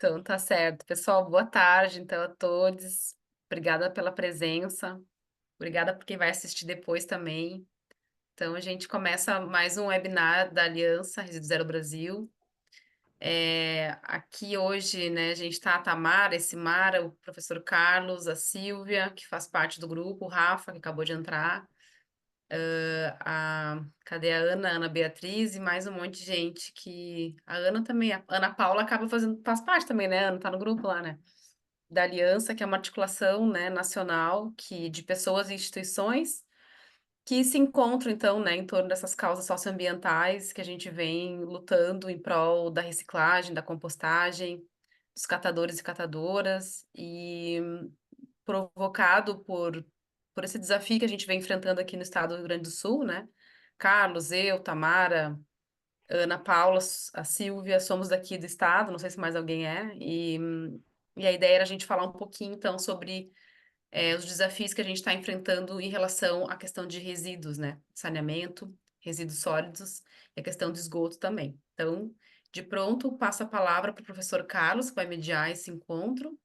Então tá certo. Pessoal, boa tarde então a todos. Obrigada pela presença. Obrigada por quem vai assistir depois também. Então a gente começa mais um webinar da Aliança Resíduo Zero Brasil. Aqui hoje, né, a gente está a Tamara, esse Mara, o professor Carlos, a Silvia, que faz parte do grupo, o Rafa, que acabou de entrar, cadê a Ana, Ana Beatriz e mais um monte de gente que... A Ana também, a Ana Paula acaba fazendo, faz parte também, né, Ana? Tá no grupo lá, né? Da Aliança, que é uma articulação, né, nacional de pessoas e instituições que se encontram, então, né, em torno dessas causas socioambientais que a gente vem lutando em prol da reciclagem, da compostagem, dos catadores e catadoras, e provocado por esse desafio que a gente vem enfrentando aqui no estado do Rio Grande do Sul, né? Carlos, eu, Tamara, Ana Paula, a Silvia, somos daqui do estado, não sei se mais alguém é, e a ideia era a gente falar um pouquinho, então, sobre os desafios que a gente está enfrentando em relação à questão de resíduos, né? Saneamento, resíduos sólidos e a questão do esgoto também. Então, de pronto, passo a palavra para o professor Carlos, que vai mediar esse encontro.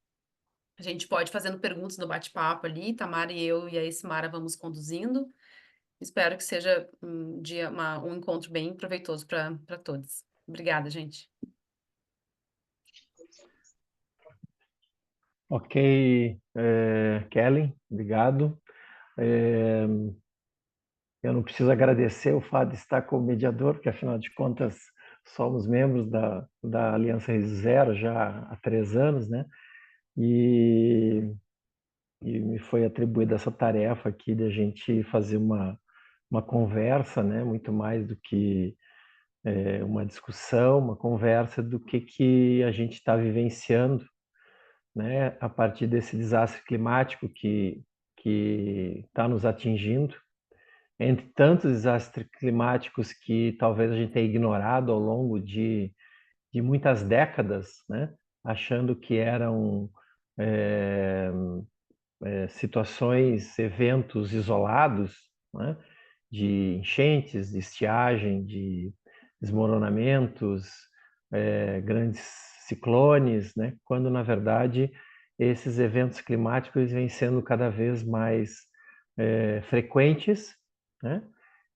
A gente pode ir fazendo perguntas no bate-papo ali, Tamara e eu e a Esmara vamos conduzindo. Espero que seja um dia, um encontro bem proveitoso para todos. Obrigada, gente. Ok, Kellen, obrigado. É, eu não preciso agradecer o fato de estar como mediador, porque afinal de contas somos membros da Aliança Resíduo Zero já há 3 anos, né? E me foi atribuída essa tarefa aqui de a gente fazer uma conversa, né? Muito mais do que uma discussão, uma conversa do que a gente está vivenciando, né, a partir desse desastre climático que está nos atingindo, entre tantos desastres climáticos que talvez a gente tenha ignorado ao longo de muitas décadas, né, achando que eram é, situações, eventos isolados, né, de enchentes, de estiagem, de desmoronamentos, grandes ciclones, né? Quando na verdade esses eventos climáticos vêm sendo cada vez mais frequentes, né?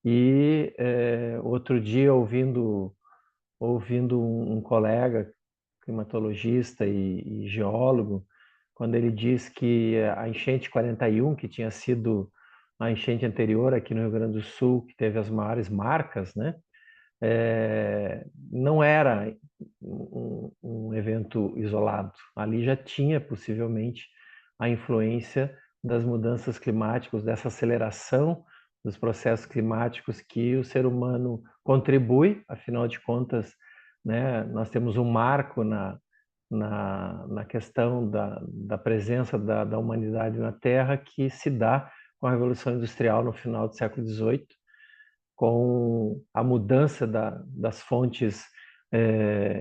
E outro dia ouvindo um colega climatologista e geólogo, quando ele diz que a enchente 41, que tinha sido a enchente anterior aqui no Rio Grande do Sul, que teve as maiores marcas, né? Não era um evento isolado. Ali já tinha possivelmente a influência das mudanças climáticas, dessa aceleração dos processos climáticos que o ser humano contribui, afinal de contas, né, nós temos um marco na questão da presença da humanidade na Terra que se dá com a Revolução Industrial no final do século XVIII, com a mudança das fontes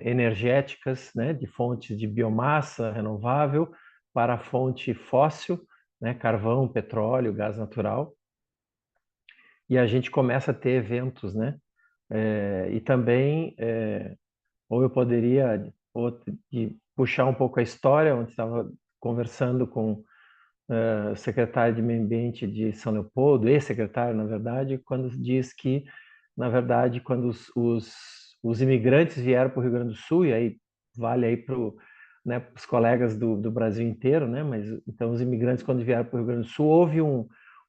energéticas, né, de fontes de biomassa renovável para a fonte fóssil, né, carvão, petróleo, gás natural, e a gente começa a ter eventos, né, e também, ou eu poderia puxar um pouco a história, onde estava conversando com o secretário de Meio Ambiente de São Leopoldo, ex-secretário, na verdade, quando diz que, na verdade, quando os imigrantes vieram para o Rio Grande do Sul, e aí vale aí para né, os colegas do Brasil inteiro, né? Mas então os imigrantes quando vieram para o Rio Grande do Sul houve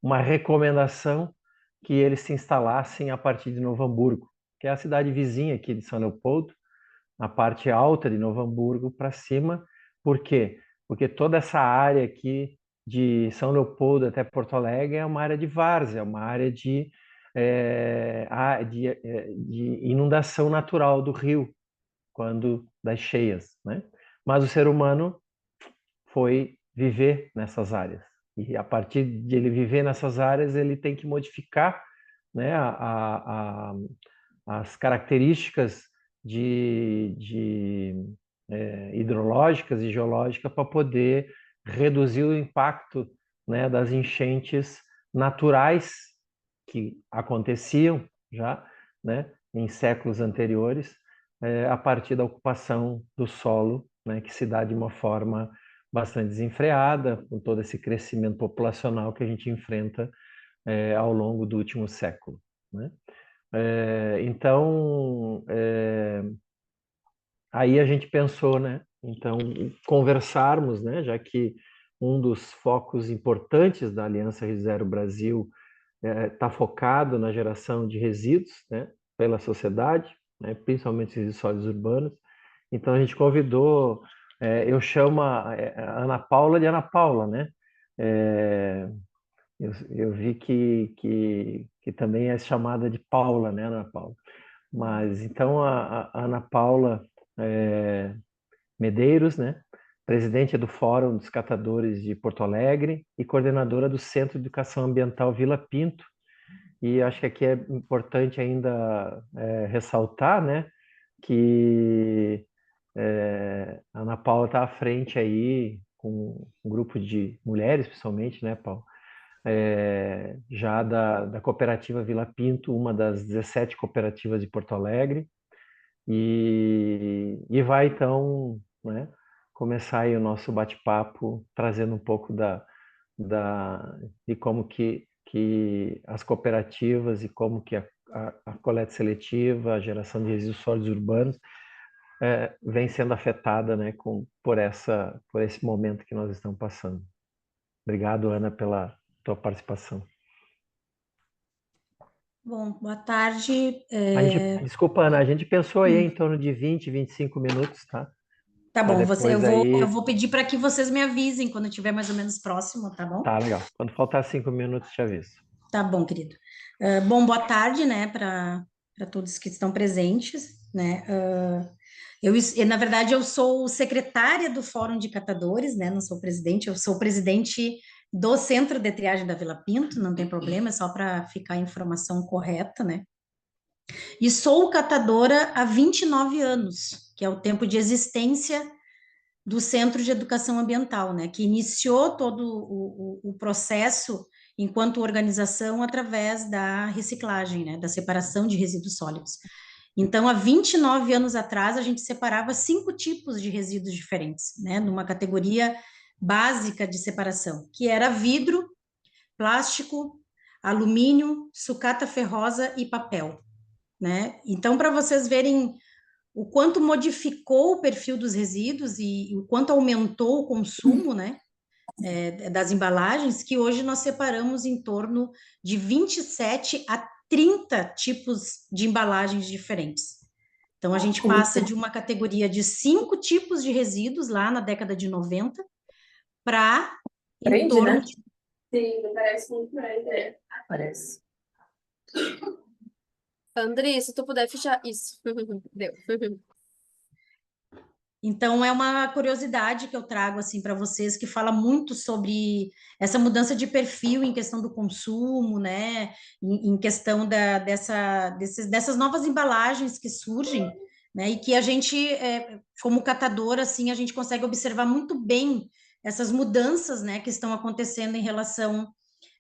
uma recomendação que eles se instalassem a partir de Novo Hamburgo, que é a cidade vizinha aqui de São Leopoldo, na parte alta de Novo Hamburgo para cima. Por quê? Porque toda essa área aqui de São Leopoldo até Porto Alegre é uma área de várzea, é uma área de inundação natural do rio, quando das cheias, né? Mas o ser humano foi viver nessas áreas. E a partir de ele viver nessas áreas, ele tem que modificar, né, as características hidrológicas e geológicas para poder reduzir o impacto, né, das enchentes naturais que aconteciam já, né, em séculos anteriores, a partir da ocupação do solo né, que se dá de uma forma bastante desenfreada, com todo esse crescimento populacional que a gente enfrenta ao longo do último século, né? Então, aí a gente pensou, né? Então, conversarmos, né? Já que um dos focos importantes da Aliança Resíduos Zero Brasil está focado na geração de resíduos, né? Pela sociedade, né? Principalmente resíduos sólidos urbanos. Então, a gente convidou, eu chamo a Ana Paula de Ana Paula, né? É, eu vi que também é chamada de Paula, né, Ana Paula? Mas então a Ana Paula é, Medeiros, né? Presidente do Fórum dos Catadores de Porto Alegre e coordenadora do Centro de Educação Ambiental Vila Pinto. E acho que aqui é importante ainda ressaltar, né, que a Ana Paula está à frente aí com um grupo de mulheres, principalmente, né, Paulo? Já da cooperativa Vila Pinto, uma das 17 cooperativas de Porto Alegre, e vai então, né, começar aí o nosso bate-papo trazendo um pouco de como que as cooperativas e como que a coleta seletiva, a geração de resíduos sólidos urbanos vem sendo afetada, né, por esse momento que nós estamos passando. Obrigado, Ana, pela tua participação. Bom, boa tarde. Desculpa, Ana, a gente pensou aí em torno de 20, 25 minutos, tá? Tá Pra bom, depois eu aí. vou pedir para que vocês me avisem quando estiver mais ou menos próximo, tá bom? Tá, legal. Quando faltar 5 minutos, te aviso. Tá bom, querido. Bom, boa tarde, né, para todos que estão presentes, né? Na verdade, eu sou secretária do Fórum de Catadores, né? Não sou presidente, eu sou presidente do Centro de Triagem da Vila Pinto, não tem problema, é só para ficar a informação correta, né? E sou catadora há 29 anos, que é o tempo de existência do Centro de Educação Ambiental, né, que iniciou todo o processo enquanto organização através da reciclagem, né, da separação de resíduos sólidos. Então, há 29 anos atrás, a gente separava 5 tipos de resíduos diferentes, né, numa categoria básica de separação, que era vidro, plástico, alumínio, sucata ferrosa e papel, né? Então, para vocês verem o quanto modificou o perfil dos resíduos e o quanto aumentou o consumo, né, das embalagens, que hoje nós separamos em torno de 27 a 30 tipos de embalagens diferentes. Então, a gente passa de uma categoria de 5 tipos de resíduos lá na década de 90 para em torno, né? Sim, parece muito mais, Parece. André, se tu puder fechar isso. Deu. Então, é uma curiosidade que eu trago assim para vocês, que fala muito sobre essa mudança de perfil em questão do consumo, né? Em questão dessas novas embalagens que surgem, né? E que a gente, como catador, assim, a gente consegue observar muito bem essas mudanças, né, que estão acontecendo em relação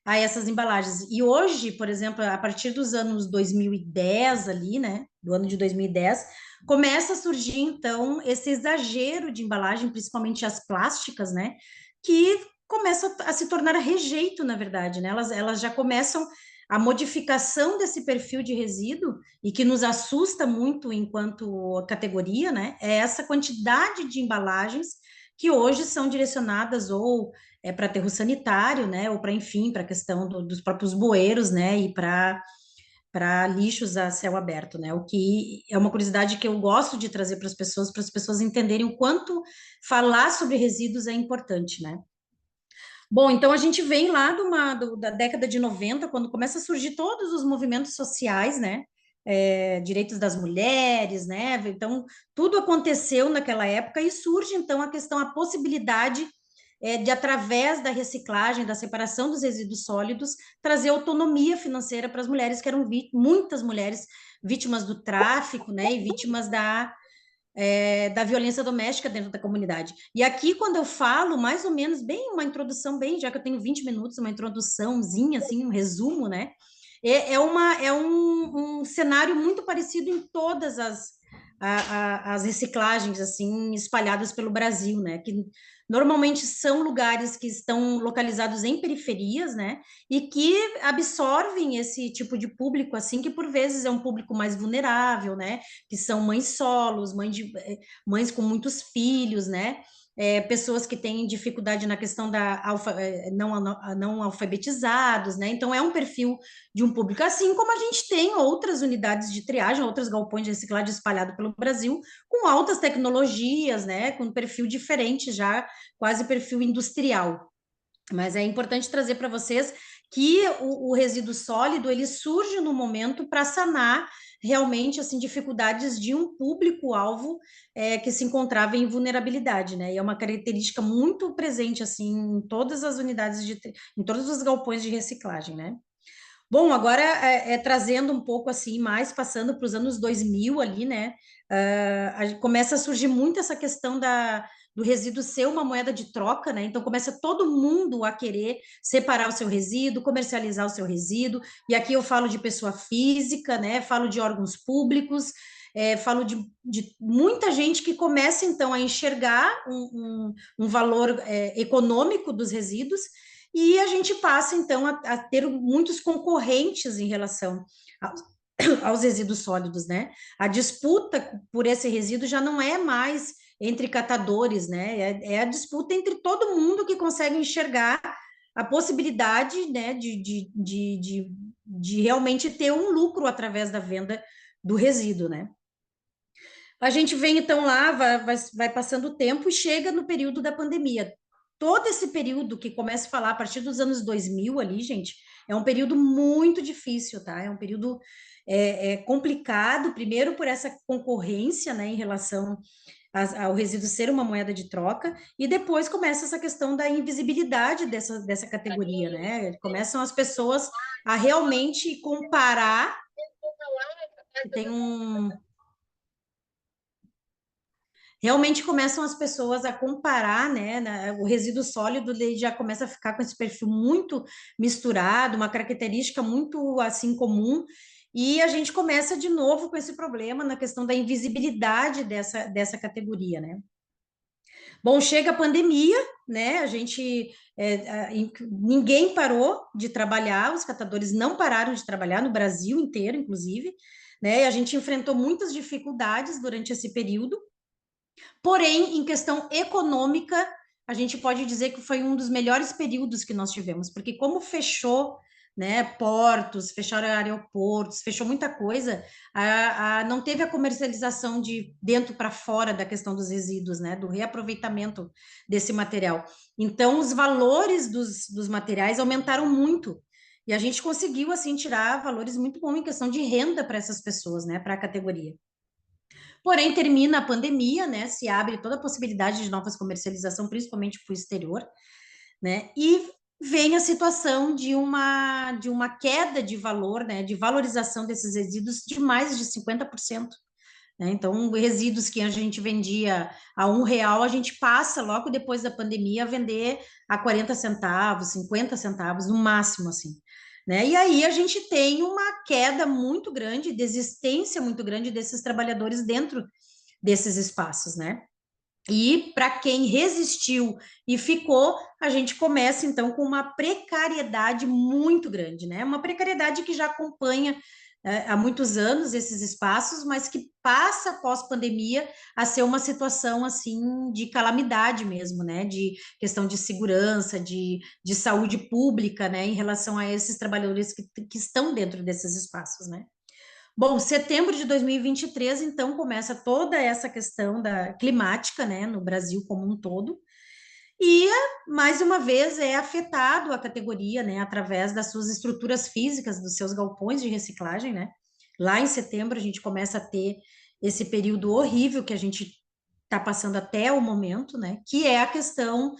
a essas embalagens. E hoje, por exemplo, a partir dos anos 2010 ali, né, do ano de 2010, começa a surgir então esse exagero de embalagem, principalmente as plásticas, né, que começam a se tornar rejeito, na verdade, né? Elas já começam a modificação desse perfil de resíduo e que nos assusta muito enquanto categoria, né? É essa quantidade de embalagens que hoje são direcionadas ou para aterro sanitário, né, ou para, enfim, para a questão dos próprios bueiros, né, e para lixos a céu aberto, né, o que é uma curiosidade que eu gosto de trazer para as pessoas entenderem o quanto falar sobre resíduos é importante, né. Bom, então a gente vem lá da década de 90, quando começa a surgir todos os movimentos sociais, né, direitos das mulheres, né, então tudo aconteceu naquela época e surge então a possibilidade de, através da reciclagem, da separação dos resíduos sólidos, trazer autonomia financeira para as mulheres, que eram muitas mulheres vítimas do tráfico, né, e vítimas da violência doméstica dentro da comunidade. E aqui, quando eu falo, mais ou menos, bem uma introdução, bem, já que eu tenho 20 minutos, uma introduçãozinha, assim, um resumo, né, é um cenário muito parecido em todas as reciclagens, assim, espalhadas pelo Brasil, né? Que normalmente são lugares que estão localizados em periferias, né? E que absorvem esse tipo de público, assim, que por vezes é um público mais vulnerável, né? Que são mães solos, mães com muitos filhos, né? Pessoas que têm dificuldade na questão da não alfabetizados, né? Então é um perfil de um público, assim como a gente tem outras unidades de triagem, outros galpões de reciclagem espalhados pelo Brasil, com altas tecnologias, né? Com um perfil diferente já, quase perfil industrial. Mas é importante trazer para vocês que o resíduo sólido ele surge no momento para sanar realmente assim dificuldades de um público-alvo que se encontrava em vulnerabilidade, né? E é uma característica muito presente assim em todas as unidades em todos os galpões de reciclagem, né? Bom, agora trazendo um pouco assim, mais passando para os anos 2000 ali, né? Começa a surgir muito essa questão do resíduo ser uma moeda de troca, né? Então começa todo mundo a querer separar o seu resíduo, comercializar o seu resíduo. E aqui eu falo de pessoa física, né? Falo de órgãos públicos, falo de muita gente que começa então a enxergar um valor econômico dos resíduos e a gente passa, então, a ter muitos concorrentes em relação aos, aos resíduos sólidos, né? A disputa por esse resíduo já não é mais entre catadores, né? É a disputa entre todo mundo que consegue enxergar a possibilidade, né, de realmente ter um lucro através da venda do resíduo, né? A gente vem então lá, vai passando o tempo e chega no período da pandemia. Todo esse período que começa a falar a partir dos anos 2000 ali, gente, é um período muito difícil, tá? É um período complicado, primeiro por essa concorrência, né, em relação ao resíduo ser uma moeda de troca, e depois começa essa questão da invisibilidade dessa categoria, né? Começam as pessoas a realmente comparar, tem um realmente começam as pessoas a comparar, né? O resíduo sólido ele já começa a ficar com esse perfil muito misturado, uma característica muito assim comum, e a gente começa de novo com esse problema na questão da invisibilidade dessa categoria, né? Bom, chega a pandemia, né? Ninguém parou de trabalhar, os catadores não pararam de trabalhar no Brasil inteiro, inclusive, né? E a gente enfrentou muitas dificuldades durante esse período. Porém, em questão econômica, a gente pode dizer que foi um dos melhores períodos que nós tivemos, porque como fechou, né, portos, fecharam aeroportos, fechou muita coisa, não teve a comercialização de dentro para fora da questão dos resíduos, né, do reaproveitamento desse material. Então, os valores dos materiais aumentaram muito, e a gente conseguiu, assim, tirar valores muito bons em questão de renda para essas pessoas, né, para a categoria. Porém, termina a pandemia, né? Se abre toda a possibilidade de novas comercialização, principalmente para o exterior, né? E vem a situação de uma queda de valor, né? De valorização desses resíduos de mais de 50%. Né? Então, resíduos que a gente vendia a R$ 1, a gente passa logo depois da pandemia a vender a 40 centavos, 50 centavos, no máximo, assim. Né? E aí a gente tem uma queda muito grande, desistência muito grande desses trabalhadores dentro desses espaços, né? E para quem resistiu e ficou, a gente começa então com uma precariedade muito grande, né? Uma precariedade que já acompanha há muitos anos esses espaços, mas que passa pós-pandemia a ser uma situação assim de calamidade mesmo, né? De questão de segurança, de saúde pública, né? Em relação a esses trabalhadores que estão dentro desses espaços, né? Bom, setembro de 2023, então, começa toda essa questão da climática, né, no Brasil como um todo, e, mais uma vez, é afetado a categoria, né, através das suas estruturas físicas, dos seus galpões de reciclagem, né. Lá em setembro, a gente começa a ter esse período horrível que a gente está passando até o momento, né, que é a questão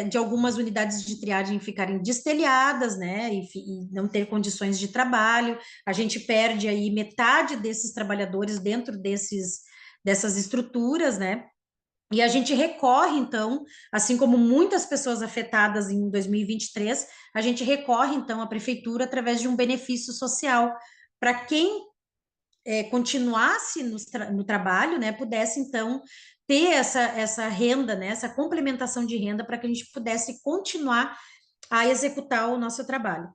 de algumas unidades de triagem ficarem destelhadas, né, e não ter condições de trabalho, a gente perde aí metade desses trabalhadores dentro dessas estruturas, né, e a gente recorre, então, assim como muitas pessoas afetadas em 2023, a gente recorre, então, à prefeitura através de um benefício social para quem continuasse no trabalho, né, pudesse, então, ter essa renda, né, essa complementação de renda para que a gente pudesse continuar a executar o nosso trabalho.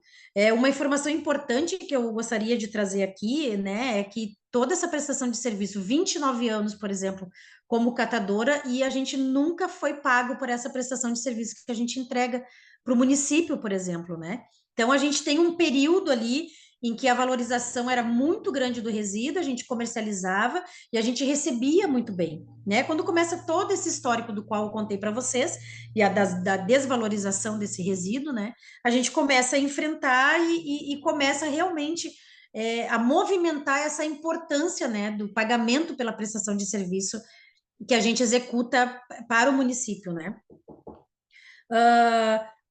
Uma informação importante que eu gostaria de trazer aqui, né, é que toda essa prestação de serviço, 29 anos, por exemplo, como catadora, e a gente nunca foi pago por essa prestação de serviço que a gente entrega para o município, por exemplo, né? Então, a gente tem um período ali em que a valorização era muito grande do resíduo, a gente comercializava e a gente recebia muito bem, né? Quando começa todo esse histórico do qual eu contei para vocês, e da desvalorização desse resíduo, né? A gente começa a enfrentar e começa realmente a movimentar essa importância, né, do pagamento pela prestação de serviço que a gente executa para o município, né?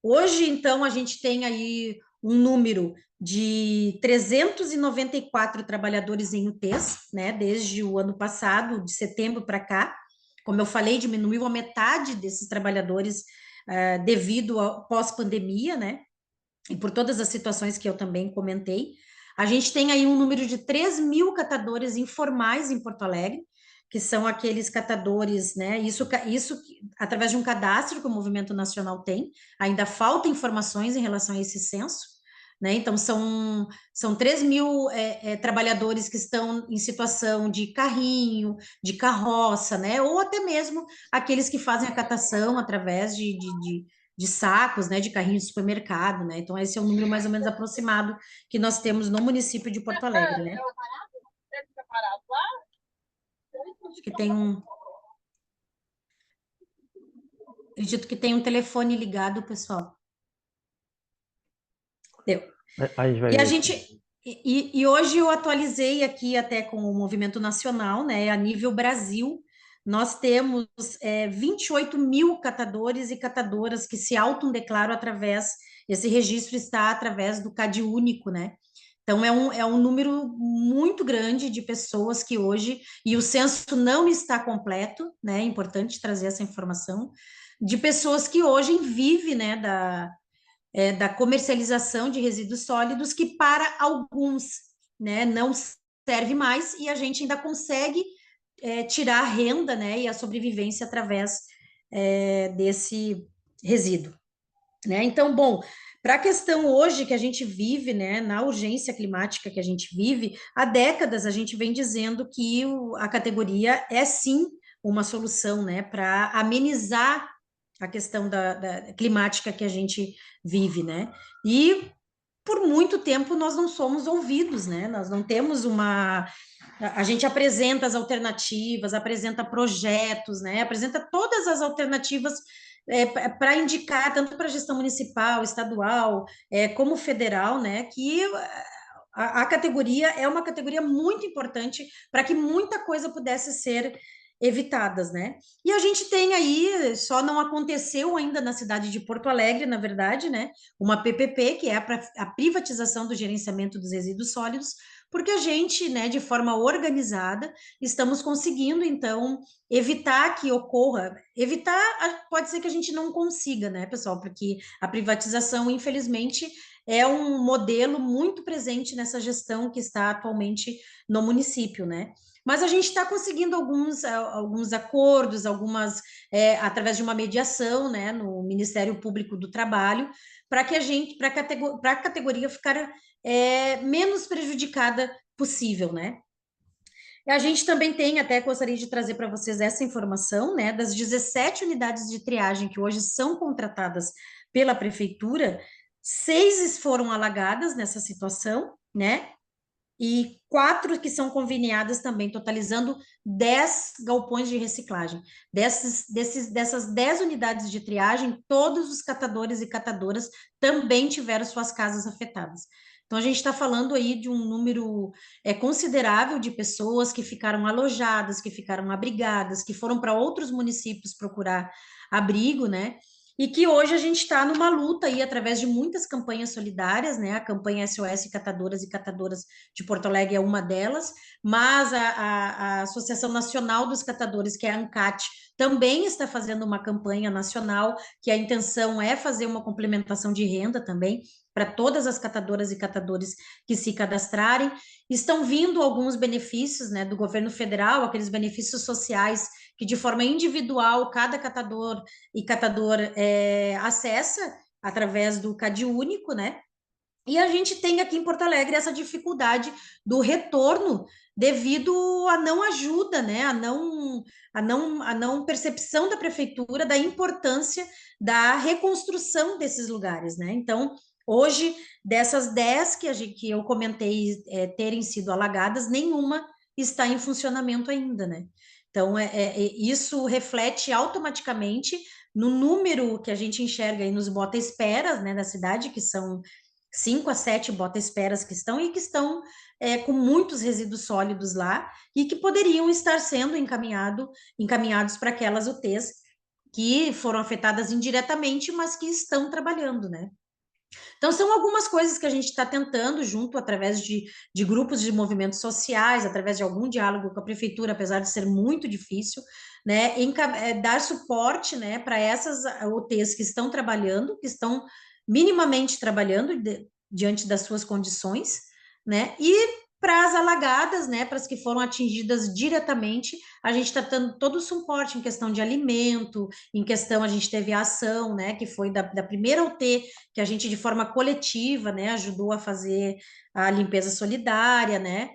Hoje, então, a gente tem aí um número de 394 trabalhadores em UTs, né, desde o ano passado, de setembro para cá. Como eu falei, diminuiu a metade desses trabalhadores devido ao pós-pandemia, né, e por todas as situações que eu também comentei. A gente tem aí um número de 3 mil catadores informais em Porto Alegre, que são aqueles catadores, né? Isso através de um cadastro que o Movimento Nacional tem. Ainda falta informações em relação a esse censo, né? Então, são 3 mil trabalhadores que estão em situação de carrinho, de carroça, né? Ou até mesmo aqueles que fazem a catação através de sacos, né? De carrinho de supermercado, né? Então, esse é o número mais ou menos aproximado que nós temos no município de Porto Alegre, né? Acho que tem um. Acredito que tem um telefone ligado, pessoal. Deu. A gente vai E a ver gente. aqui. E hoje eu atualizei aqui até com o Movimento Nacional, né? A nível Brasil, nós temos 28 mil catadores e catadoras que se autodeclaram através, esse registro está através do CAD único, né? Então, é um número muito grande de pessoas que hoje, e o censo não está completo, né? É importante trazer essa informação, de pessoas que hoje vivem, né, da comercialização de resíduos sólidos, que para alguns, né, não serve mais, e a gente ainda consegue tirar a renda, né, e a sobrevivência através desse resíduo, né? Então, bom, para a questão hoje que a gente vive, né, na urgência climática que a gente vive, há décadas a gente vem dizendo que a categoria é sim uma solução, né, para amenizar a questão da climática que a gente vive, né? E por muito tempo nós não somos ouvidos, né? Nós não temos uma. A gente apresenta as alternativas, apresenta projetos, né? Apresenta todas as alternativas para indicar, tanto para a gestão municipal, estadual, como federal, né? Que a categoria é uma categoria muito importante para que muita coisa pudesse ser evitadas, né? E a gente tem aí, só não aconteceu ainda na cidade de Porto Alegre, na verdade, né? Uma PPP, que é a privatização do gerenciamento dos resíduos sólidos, porque a gente, né, de forma organizada, estamos conseguindo, então, evitar que ocorra. Evitar, pode ser que a gente não consiga, né, pessoal? Porque a privatização, infelizmente, é um modelo muito presente nessa gestão que está atualmente no município, né? Mas a gente está conseguindo alguns acordos, através de uma mediação, né, no Ministério Público do Trabalho, para que para a categoria ficar menos prejudicada possível, né? E a gente também tem, até gostaria de trazer para vocês essa informação, né, das 17 unidades de triagem que hoje são contratadas pela prefeitura, 6 foram alagadas nessa situação, né? E 4 que são conveniadas também, totalizando 10 galpões de reciclagem. Dessas 10 unidades de triagem, todos os catadores e catadoras também tiveram suas casas afetadas. Então, a gente está falando aí de um número considerável de pessoas que ficaram alojadas, que ficaram abrigadas, que foram para outros municípios procurar abrigo, né? E que hoje a gente está numa luta aí, através de muitas campanhas solidárias, né? A campanha SOS Catadoras e Catadoras de Porto Alegre é uma delas, mas a Associação Nacional dos Catadores, que é a ANCAT, também está fazendo uma campanha nacional, que a intenção é fazer uma complementação de renda também para todas as catadoras e catadores que se cadastrarem. Estão vindo alguns benefícios, né, do governo federal, aqueles benefícios sociais que de forma individual cada catador e catador acessa através do CadÚnico, né? E a gente tem aqui em Porto Alegre essa dificuldade do retorno devido à não ajuda, né? A não percepção da prefeitura da importância da reconstrução desses lugares, né? Então, hoje, dessas 10 que eu comentei terem sido alagadas, nenhuma está em funcionamento ainda, né? Então, isso reflete automaticamente no número que a gente enxerga aí nos bota-esperas, né, da cidade, que são 5 a 7 bota-esperas que estão com muitos resíduos sólidos lá e que poderiam estar sendo encaminhados para aquelas UTs que foram afetadas indiretamente, mas que estão trabalhando, né? Então, são algumas coisas que a gente está tentando, junto, através de grupos de movimentos sociais, através de algum diálogo com a prefeitura, apesar de ser muito difícil, né, dar suporte, né, para essas UTs que estão trabalhando, que estão minimamente trabalhando diante das suas condições, né, e para as alagadas, né, para as que foram atingidas diretamente, a gente está dando todo o suporte em questão de alimento, em questão, a gente teve a ação, né, que foi da primeira UT, que a gente, de forma coletiva, né, ajudou a fazer a limpeza solidária, né,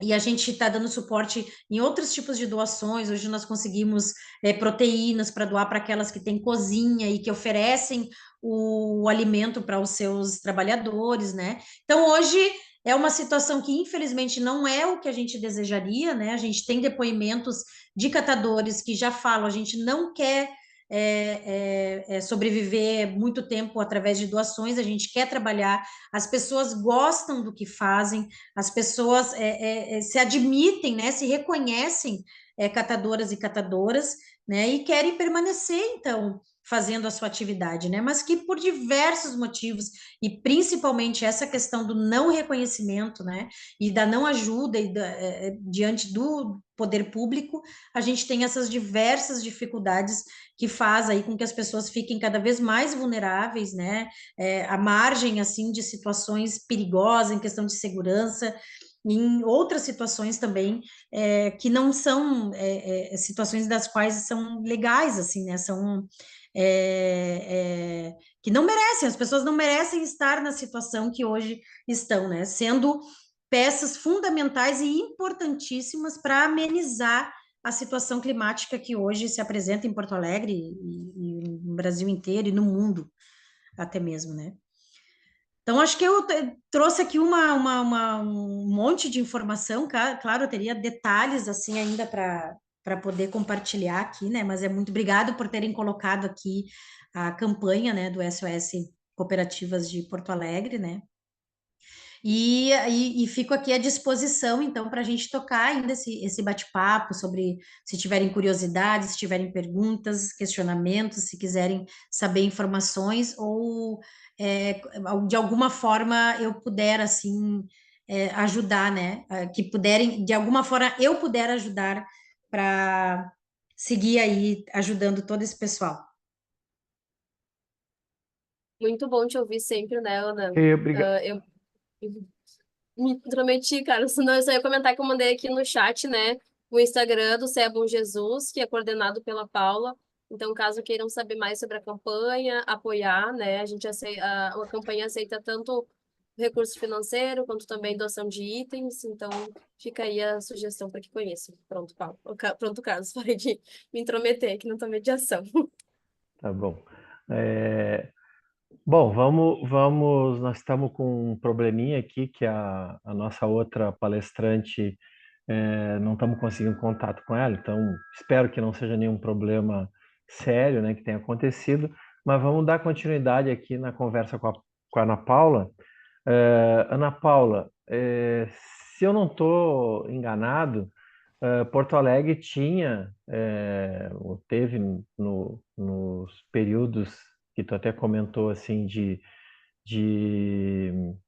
e a gente está dando suporte em outros tipos de doações. Hoje nós conseguimos proteínas para doar para aquelas que têm cozinha e que oferecem o alimento para os seus trabalhadores, né? Então, hoje é uma situação que, infelizmente, não é o que a gente desejaria, né? A gente tem depoimentos de catadores que já falam, a gente não quer sobreviver muito tempo através de doações, a gente quer trabalhar, as pessoas gostam do que fazem, as pessoas se admitem, né, se reconhecem catadoras e catadoras, né, e querem permanecer, então, fazendo a sua atividade, né, mas que por diversos motivos, e principalmente essa questão do não reconhecimento, né, e da não ajuda diante do poder público, a gente tem essas diversas dificuldades que faz aí com que as pessoas fiquem cada vez mais vulneráveis, né, à margem, assim, de situações perigosas em questão de segurança, em outras situações também, que não são situações das quais são legais, assim, né, são que não merecem, as pessoas não merecem estar na situação que hoje estão, né, sendo peças fundamentais e importantíssimas para amenizar a situação climática que hoje se apresenta em Porto Alegre e no Brasil inteiro e no mundo até mesmo, né? Então, acho que eu trouxe aqui um monte de informação, claro, eu teria detalhes, assim, ainda para poder compartilhar aqui, né? Mas é muito obrigado por terem colocado aqui a campanha, né, do SOS Cooperativas de Porto Alegre, né? E fico aqui à disposição, então, para a gente tocar ainda esse bate-papo sobre, se tiverem curiosidades, se tiverem perguntas, questionamentos, se quiserem saber informações ou de alguma forma eu puder, assim, ajudar, né? Que puderem, de alguma forma eu puder ajudar para seguir aí ajudando todo esse pessoal. Muito bom te ouvir sempre, né, Ana? Obrigado. Eu me intrometi, cara, senão eu só ia comentar que eu mandei aqui no chat, né, o Instagram do CEA Bom Jesus, que é coordenado pela Paula. Então, caso queiram saber mais sobre a campanha, apoiar, né, a campanha aceita tanto recurso financeiro quanto também doação de itens. Então, fica aí a sugestão para que conheçam. Pronto, Paula. Pronto, Carlos, parei de me intrometer, que não tô mediação. Tá bom. Bom, vamos. Nós estamos com um probleminha aqui que a nossa outra palestrante não estamos conseguindo contato com ela, então espero que não seja nenhum problema sério, né, que tenha acontecido, mas vamos dar continuidade aqui na conversa com a Ana Paula. Ana Paula, se eu não estou enganado, Porto Alegre tinha, ou teve nos períodos que tu até comentou assim de difícil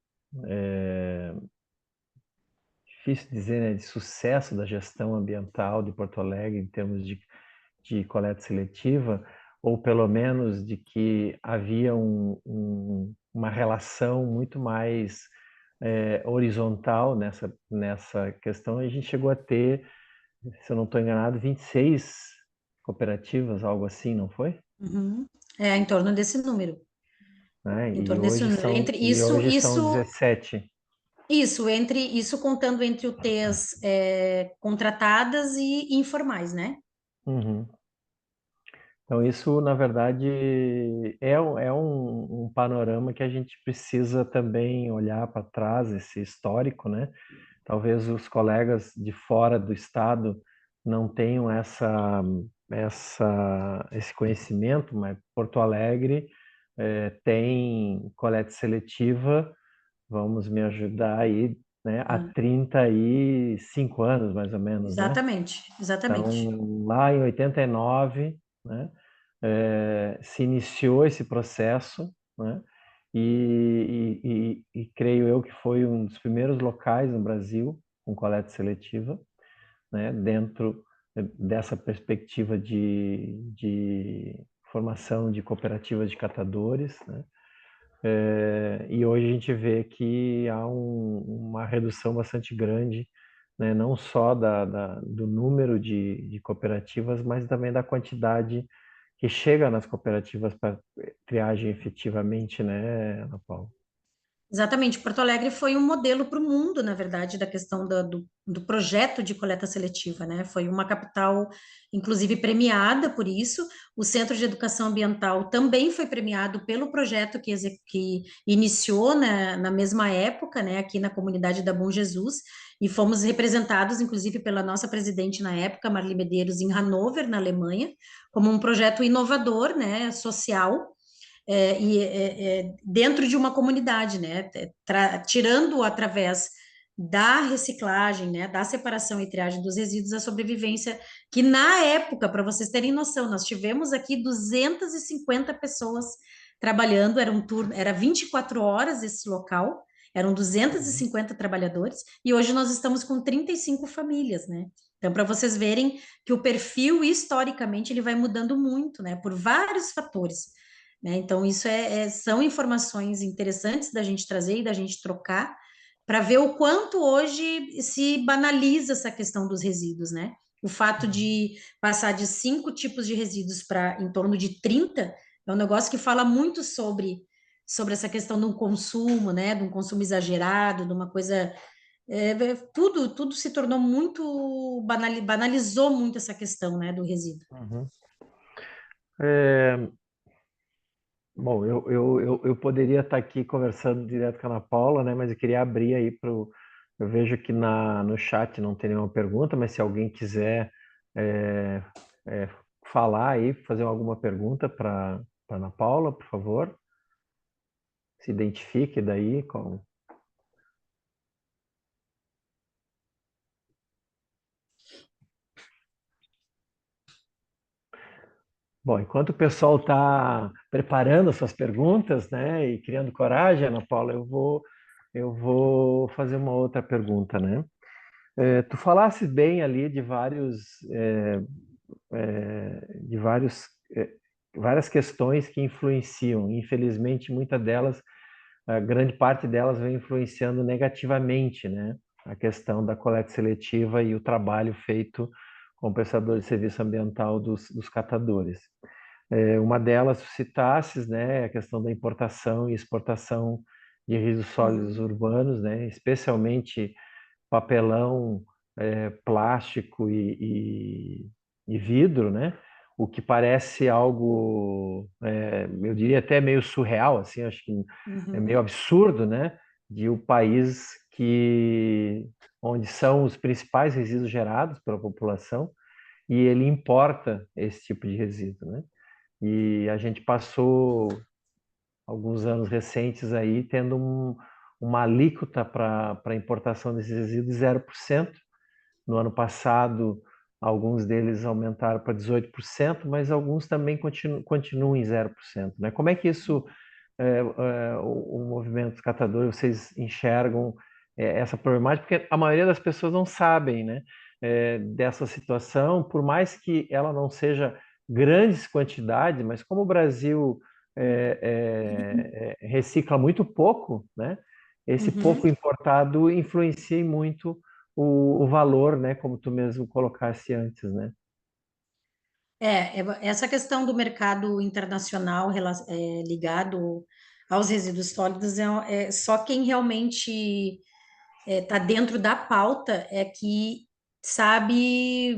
dizer, né, de sucesso da gestão ambiental de Porto Alegre em termos de coleta seletiva, ou pelo menos de que havia uma relação muito mais horizontal nessa questão. A gente chegou a ter, se eu não estou enganado, 26 cooperativas, algo assim, não foi? Uhum. É em torno desse número. Né? Em torno desse número. Entre E isso, hoje são 17. entre isso contando entre UTs contratadas e informais, né? Uhum. Então, isso, na verdade, é um panorama que a gente precisa também olhar para trás, esse histórico, né? Talvez os colegas de fora do estado não tenham esse conhecimento, mas Porto Alegre tem coleta seletiva, vamos me ajudar aí, né? Há 35 anos, mais ou menos, né? Exatamente, exatamente. Então, lá em 89, né, se iniciou esse processo, né, e creio eu que foi um dos primeiros locais no Brasil com coleta seletiva, né, dentro dessa perspectiva de formação de cooperativas de catadores, né, e hoje a gente vê que há uma redução bastante grande, né, não só do número de cooperativas, mas também da quantidade que chega nas cooperativas para triagem efetivamente, né, Ana Paula? Exatamente, Porto Alegre foi um modelo para o mundo, na verdade, da questão do projeto de coleta seletiva, né? Foi uma capital, inclusive, premiada por isso. O Centro de Educação Ambiental também foi premiado pelo projeto que iniciou na mesma época, né, aqui na comunidade da Bom Jesus, e fomos representados, inclusive, pela nossa presidente na época, Marli Medeiros, em Hannover, na Alemanha, como um projeto inovador, né, social, dentro de uma comunidade, né, tirando através da reciclagem, né, da separação e triagem dos resíduos, a sobrevivência, que na época, para vocês terem noção, nós tivemos aqui 250 pessoas trabalhando, era um turno, era 24 horas esse local, eram 250 trabalhadores, e hoje nós estamos com 35 famílias, né? Então, para vocês verem que o perfil, historicamente, ele vai mudando muito, né, por vários fatores, né? Então, isso são informações interessantes da gente trazer e da gente trocar para ver o quanto hoje se banaliza essa questão dos resíduos, né? O fato de passar de 5 tipos de resíduos para em torno de 30 é um negócio que fala muito sobre essa questão do consumo, né? De um consumo exagerado, de uma coisa. Tudo se tornou muito. Banalizou muito essa questão, né? Do resíduo. Uhum. Bom, eu poderia estar aqui conversando direto com a Ana Paula, né? Mas eu queria abrir aí para o. Eu vejo que no chat não tem nenhuma pergunta, mas se alguém quiser é, é, falar aí, fazer alguma pergunta para Ana Paula, por favor, se identifique daí com. Bom, enquanto o pessoal está preparando as suas perguntas, né, e criando coragem, Ana Paula, eu vou fazer uma outra pergunta, né? Tu falasses bem ali de várias questões que influenciam. Infelizmente, muitas delas, a grande parte delas vem influenciando negativamente, né? A questão da coleta seletiva e o trabalho feito com o prestador de serviço ambiental dos catadores. Uma delas, tu citasses, né, a questão da importação e exportação de resíduos sólidos urbanos, né, especialmente papelão, plástico e vidro, né? O que parece algo, eu diria até meio surreal, assim, acho que é meio absurdo, né? De o país onde são os principais resíduos gerados pela população e ele importa esse tipo de resíduo, né? E a gente passou alguns anos recentes aí tendo uma alíquota para a importação desses resíduos 0%. No ano passado, alguns deles aumentaram para 18%, mas alguns também continuam em 0%, né? Como é que isso, o movimento dos catadores, vocês enxergam essa problemática? Porque a maioria das pessoas não sabem, né, dessa situação, por mais que ela não seja grandes quantidades, mas como o Brasil recicla muito pouco, né? Esse pouco importado influencia muito o valor, né? Como tu mesmo colocasse antes, né? Essa questão do mercado internacional ligado aos resíduos sólidos é só quem realmente está dentro da pauta é que sabe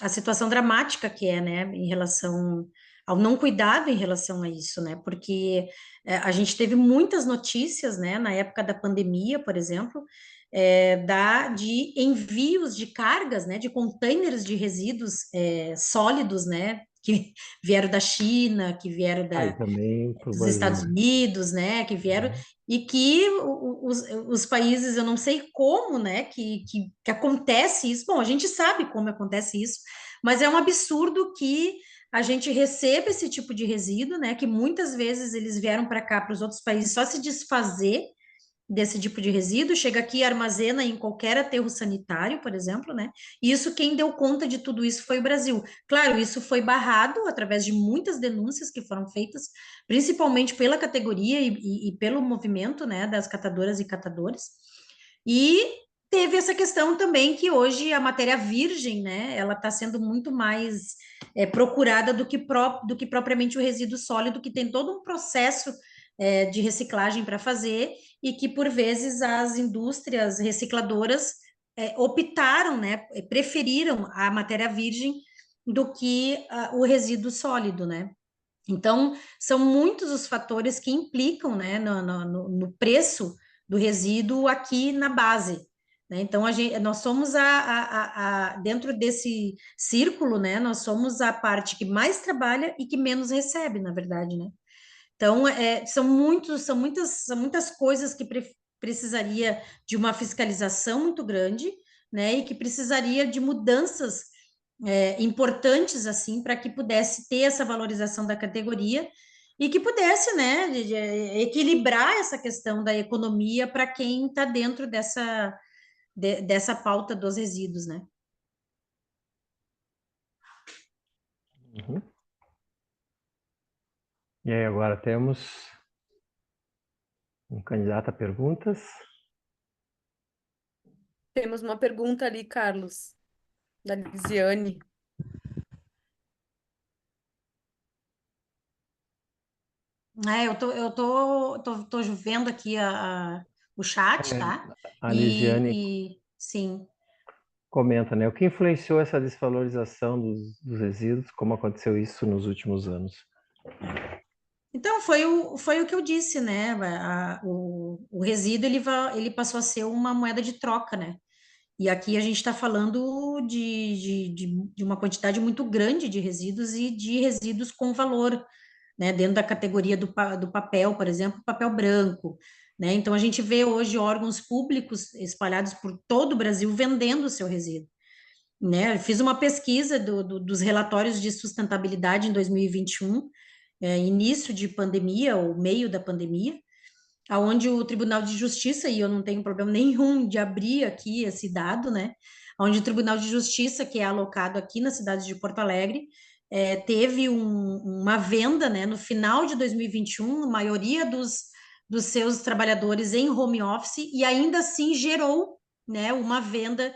a situação dramática que é, né, em relação ao não cuidado em relação a isso, né, porque a gente teve muitas notícias, né, na época da pandemia, por exemplo, de envios de cargas, né, de containers de resíduos sólidos, né, que vieram da China, que vieram Aí também para o dos Brasil, Estados né? Unidos, né, que vieram, Uhum. e que os países, eu não sei como, né, que acontece isso. Bom, a gente sabe como acontece isso, mas é um absurdo que a gente receba esse tipo de resíduo, né, que muitas vezes eles vieram para cá, para os outros países, só se desfazer desse tipo de resíduo, chega aqui e armazena em qualquer aterro sanitário, por exemplo, né? E isso, quem deu conta de tudo isso foi o Brasil. Claro, isso foi barrado através de muitas denúncias que foram feitas, principalmente pela categoria e pelo movimento, né, das catadoras e catadores. E teve essa questão também que hoje a matéria virgem, né, ela está sendo muito mais procurada do que propriamente o resíduo sólido, que tem todo um processo de reciclagem para fazer e que, por vezes, as indústrias recicladoras optaram, né, preferiram a matéria virgem do que o resíduo sólido, né? Então, são muitos os fatores que implicam, né, no preço do resíduo aqui na base, né? Então, nós somos dentro desse círculo, né, nós somos a parte que mais trabalha e que menos recebe, na verdade, né? Então, são muitas coisas que precisaria de uma fiscalização muito grande, né, e que precisaria de mudanças importantes, assim, para que pudesse ter essa valorização da categoria e que pudesse, né, de equilibrar essa questão da economia para quem está dentro dessa pauta dos resíduos, né? Uhum. E aí, agora temos um candidato a perguntas. Temos uma pergunta ali, Carlos, da Lisiane. Tô vendo aqui o chat, tá? A Lisiane Sim. comenta, né? O que influenciou essa desvalorização dos resíduos? Como aconteceu isso nos últimos anos? Então, foi o que eu disse, né? O resíduo, ele passou a ser uma moeda de troca, né? E aqui a gente está falando de uma quantidade muito grande de resíduos e de resíduos com valor, né? Dentro da categoria do papel, por exemplo, papel branco, né? Então, a gente vê hoje órgãos públicos espalhados por todo o Brasil vendendo o seu resíduo, né? Eu fiz uma pesquisa dos relatórios de sustentabilidade em 2021, início de pandemia, ou meio da pandemia, aonde o Tribunal de Justiça, e eu não tenho problema nenhum de abrir aqui esse dado, né? Onde o Tribunal de Justiça, que é alocado aqui na cidade de Porto Alegre, teve uma venda, né, no final de 2021, a maioria dos seus trabalhadores em home office, e ainda assim gerou, né, uma venda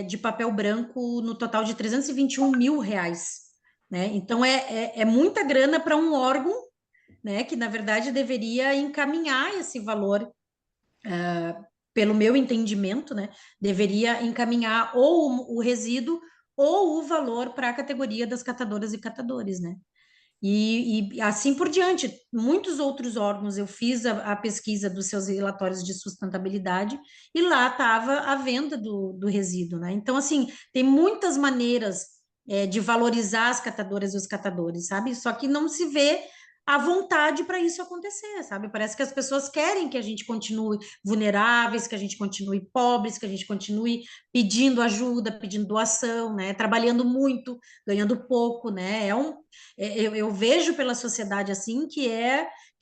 de papel branco no total de 321 mil reais, né? Então, é muita grana para um órgão, né, que na verdade deveria encaminhar esse valor, pelo meu entendimento, né, deveria encaminhar ou o resíduo ou o valor para a categoria das catadoras e catadores, né? E assim por diante, muitos outros órgãos, eu fiz a pesquisa dos seus relatórios de sustentabilidade e lá estava a venda do resíduo, né? Então, assim, tem muitas maneiras de valorizar as catadoras e os catadores, sabe? Só que não se vê a vontade para isso acontecer, sabe? Parece que as pessoas querem que a gente continue vulneráveis, que a gente continue pobres, que a gente continue pedindo ajuda, pedindo doação, né? Trabalhando muito, ganhando pouco, né? Eu vejo pela sociedade assim que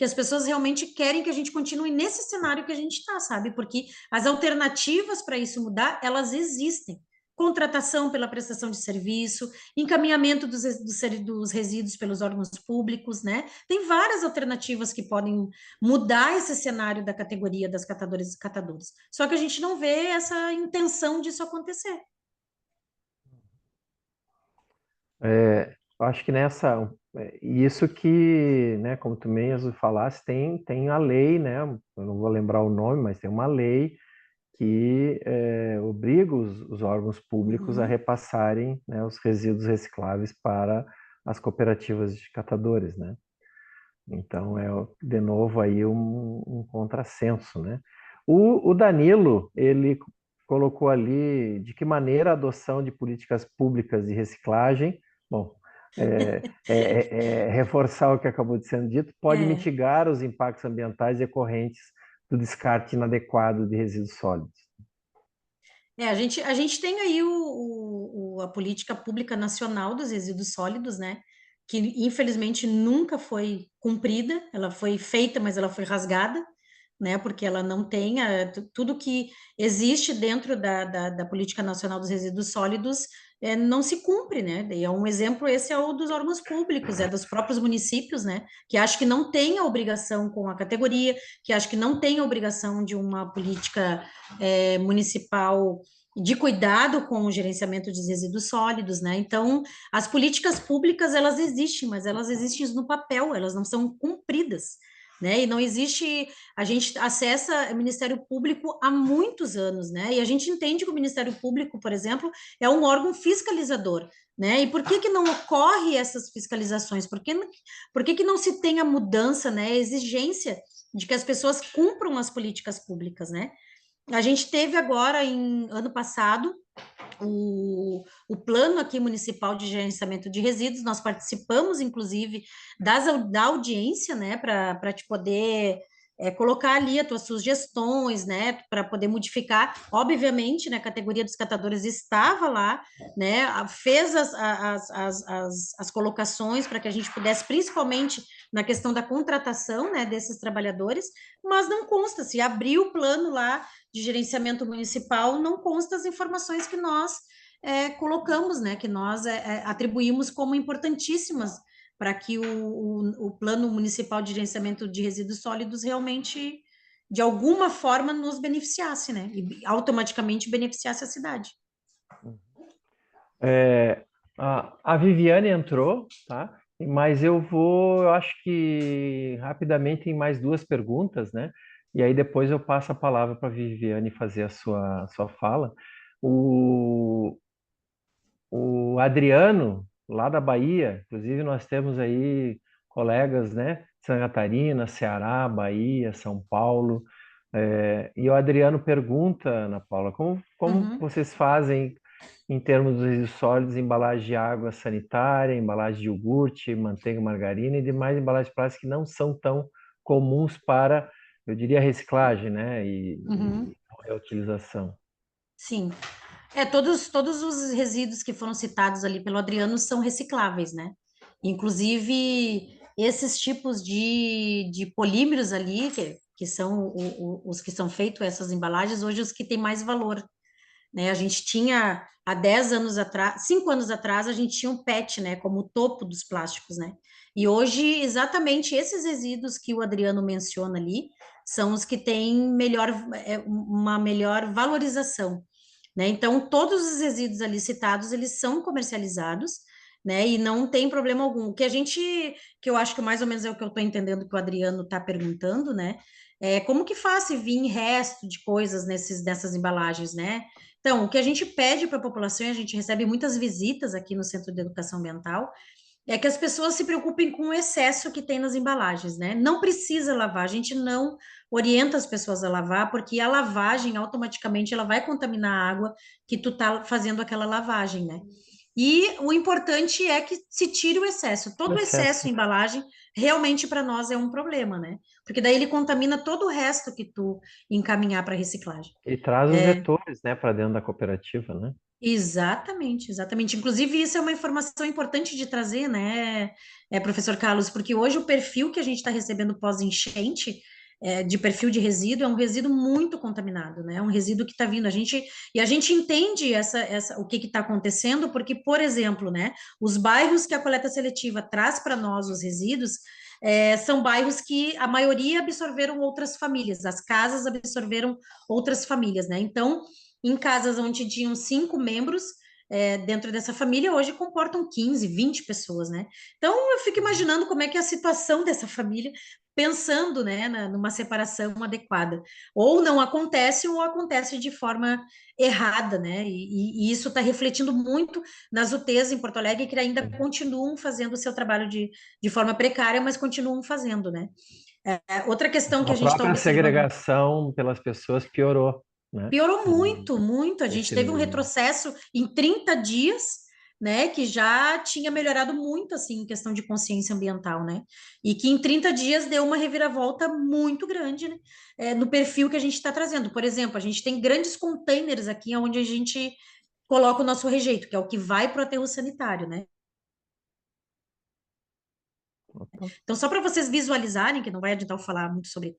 as pessoas realmente querem que a gente continue nesse cenário que a gente está, sabe? Porque as alternativas para isso mudar, elas existem, contratação pela prestação de serviço, encaminhamento dos resíduos pelos órgãos públicos, né? Tem várias alternativas que podem mudar esse cenário da categoria das catadoras e catadores. Só que a gente não vê essa intenção disso acontecer. Eu acho que isso que, né, como tu mesmo falaste, tem a lei, né, eu não vou lembrar o nome, mas tem uma lei que obriga os órgãos públicos a repassarem, né, os resíduos recicláveis para as cooperativas de catadores, né? Então de novo aí um contrassenso, né? O Danilo, ele colocou ali de que maneira a adoção de políticas públicas de reciclagem, bom, reforçar o que acabou de sendo dito, pode mitigar os impactos ambientais decorrentes do descarte inadequado de resíduos sólidos. A gente tem aí a política pública nacional dos resíduos sólidos, né? Que infelizmente nunca foi cumprida, ela foi feita, mas ela foi rasgada, né? Porque ela não tem tudo que existe dentro da Política Nacional dos Resíduos Sólidos não se cumpre, né? E um exemplo, esse é o dos órgãos públicos, é dos próprios municípios, né? Que acho que não tem a obrigação com a categoria, que acho que não tem a obrigação de uma política municipal de cuidado com o gerenciamento de resíduos sólidos, né? Então, as políticas públicas, elas existem, mas elas existem no papel, elas não são cumpridas, né? E não existe, a gente acessa o Ministério Público há muitos anos, né? E a gente entende que o Ministério Público, por exemplo, é um órgão fiscalizador, né? E por que que não ocorre essas fiscalizações? Por que que não se tem a mudança, né? A exigência de que as pessoas cumpram as políticas públicas, né? A gente teve agora, ano passado, o plano aqui municipal de gerenciamento de resíduos, nós participamos, inclusive, da audiência, né, para te poder colocar ali as tuas sugestões, né, para poder modificar. Obviamente, né, a categoria dos catadores estava lá, né, fez as colocações para que a gente pudesse, principalmente na questão da contratação, né, desses trabalhadores, mas não consta, se abriu o plano lá de gerenciamento municipal, não consta as informações que nós colocamos, né, que nós atribuímos como importantíssimas para que o Plano Municipal de Gerenciamento de Resíduos Sólidos realmente, de alguma forma, nos beneficiasse, né, e automaticamente beneficiasse a cidade. A Viviane entrou, tá? Mas eu acho que rapidamente tem mais duas perguntas, né? E aí depois eu passo a palavra para a Viviane fazer a sua fala. O Adriano, lá da Bahia, inclusive nós temos aí colegas, né? Santa Catarina, Ceará, Bahia, São Paulo. E o Adriano pergunta, Ana Paula, como vocês fazem em termos dos resíduos sólidos, embalagem de água sanitária, embalagem de iogurte, manteiga, margarina e demais embalagens plásticas que não são tão comuns para, eu diria, reciclagem, né? E reutilização. Sim. Todos os resíduos que foram citados ali pelo Adriano são recicláveis, né? Inclusive, esses tipos de polímeros ali, que são os que são feitos, essas embalagens, hoje os que têm mais valor, né? A gente tinha, há 10 anos atrás, 5 anos atrás, a gente tinha um PET, né? Como o topo dos plásticos, né? E hoje, exatamente esses resíduos que o Adriano menciona ali, são os que têm uma melhor valorização, né? Então, todos os resíduos ali citados, eles são comercializados, né? E não tem problema algum. Que eu acho que mais ou menos é o que eu estou entendendo que o Adriano está perguntando, né? Como que faz se vir resto de coisas nessas embalagens, né? Então, o que a gente pede para a população, e a gente recebe muitas visitas aqui no Centro de Educação Ambiental, é que as pessoas se preocupem com o excesso que tem nas embalagens, né? Não precisa lavar, a gente não orienta as pessoas a lavar, porque a lavagem automaticamente ela vai contaminar a água que tu tá fazendo aquela lavagem, né? E o importante é que se tire o excesso. Todo o excesso em embalagem realmente para nós é um problema, né? Porque daí ele contamina todo o resto que tu encaminhar para reciclagem. E traz os vetores, né, para dentro da cooperativa, né? Exatamente, exatamente. Inclusive, isso é uma informação importante de trazer, né, professor Carlos, porque hoje o perfil que a gente está recebendo pós-enchente de perfil de resíduo, é um resíduo muito contaminado, né? É um resíduo que está vindo. E a gente entende o que está acontecendo, porque, por exemplo, né, os bairros que a coleta seletiva traz para nós os resíduos são bairros que a maioria absorveram outras famílias, as casas absorveram outras famílias, né? Então, em casas onde tinham 5 membros, dentro dessa família, hoje comportam 15, 20 pessoas, né? Então, eu fico imaginando como é que é a situação dessa família, pensando, né, numa separação adequada. Ou não acontece, ou acontece de forma errada, né? E isso está refletindo muito nas UTs em Porto Alegre, que ainda continuam fazendo o seu trabalho de forma precária, mas continuam fazendo, né? Outra questão que A a gente está própria observando. segregação pelas pessoas piorou, né? Piorou muito, muito. A gente Esse, teve um retrocesso em 30 dias, né, que já tinha melhorado muito, assim, em questão de consciência ambiental, né? E que em 30 dias deu uma reviravolta muito grande, né, no perfil que a gente está trazendo. Por exemplo, a gente tem grandes containers aqui onde a gente coloca o nosso rejeito, que é o que vai para o aterro sanitário, né? Então, só para vocês visualizarem, que não vai adiantar eu falar muito sobre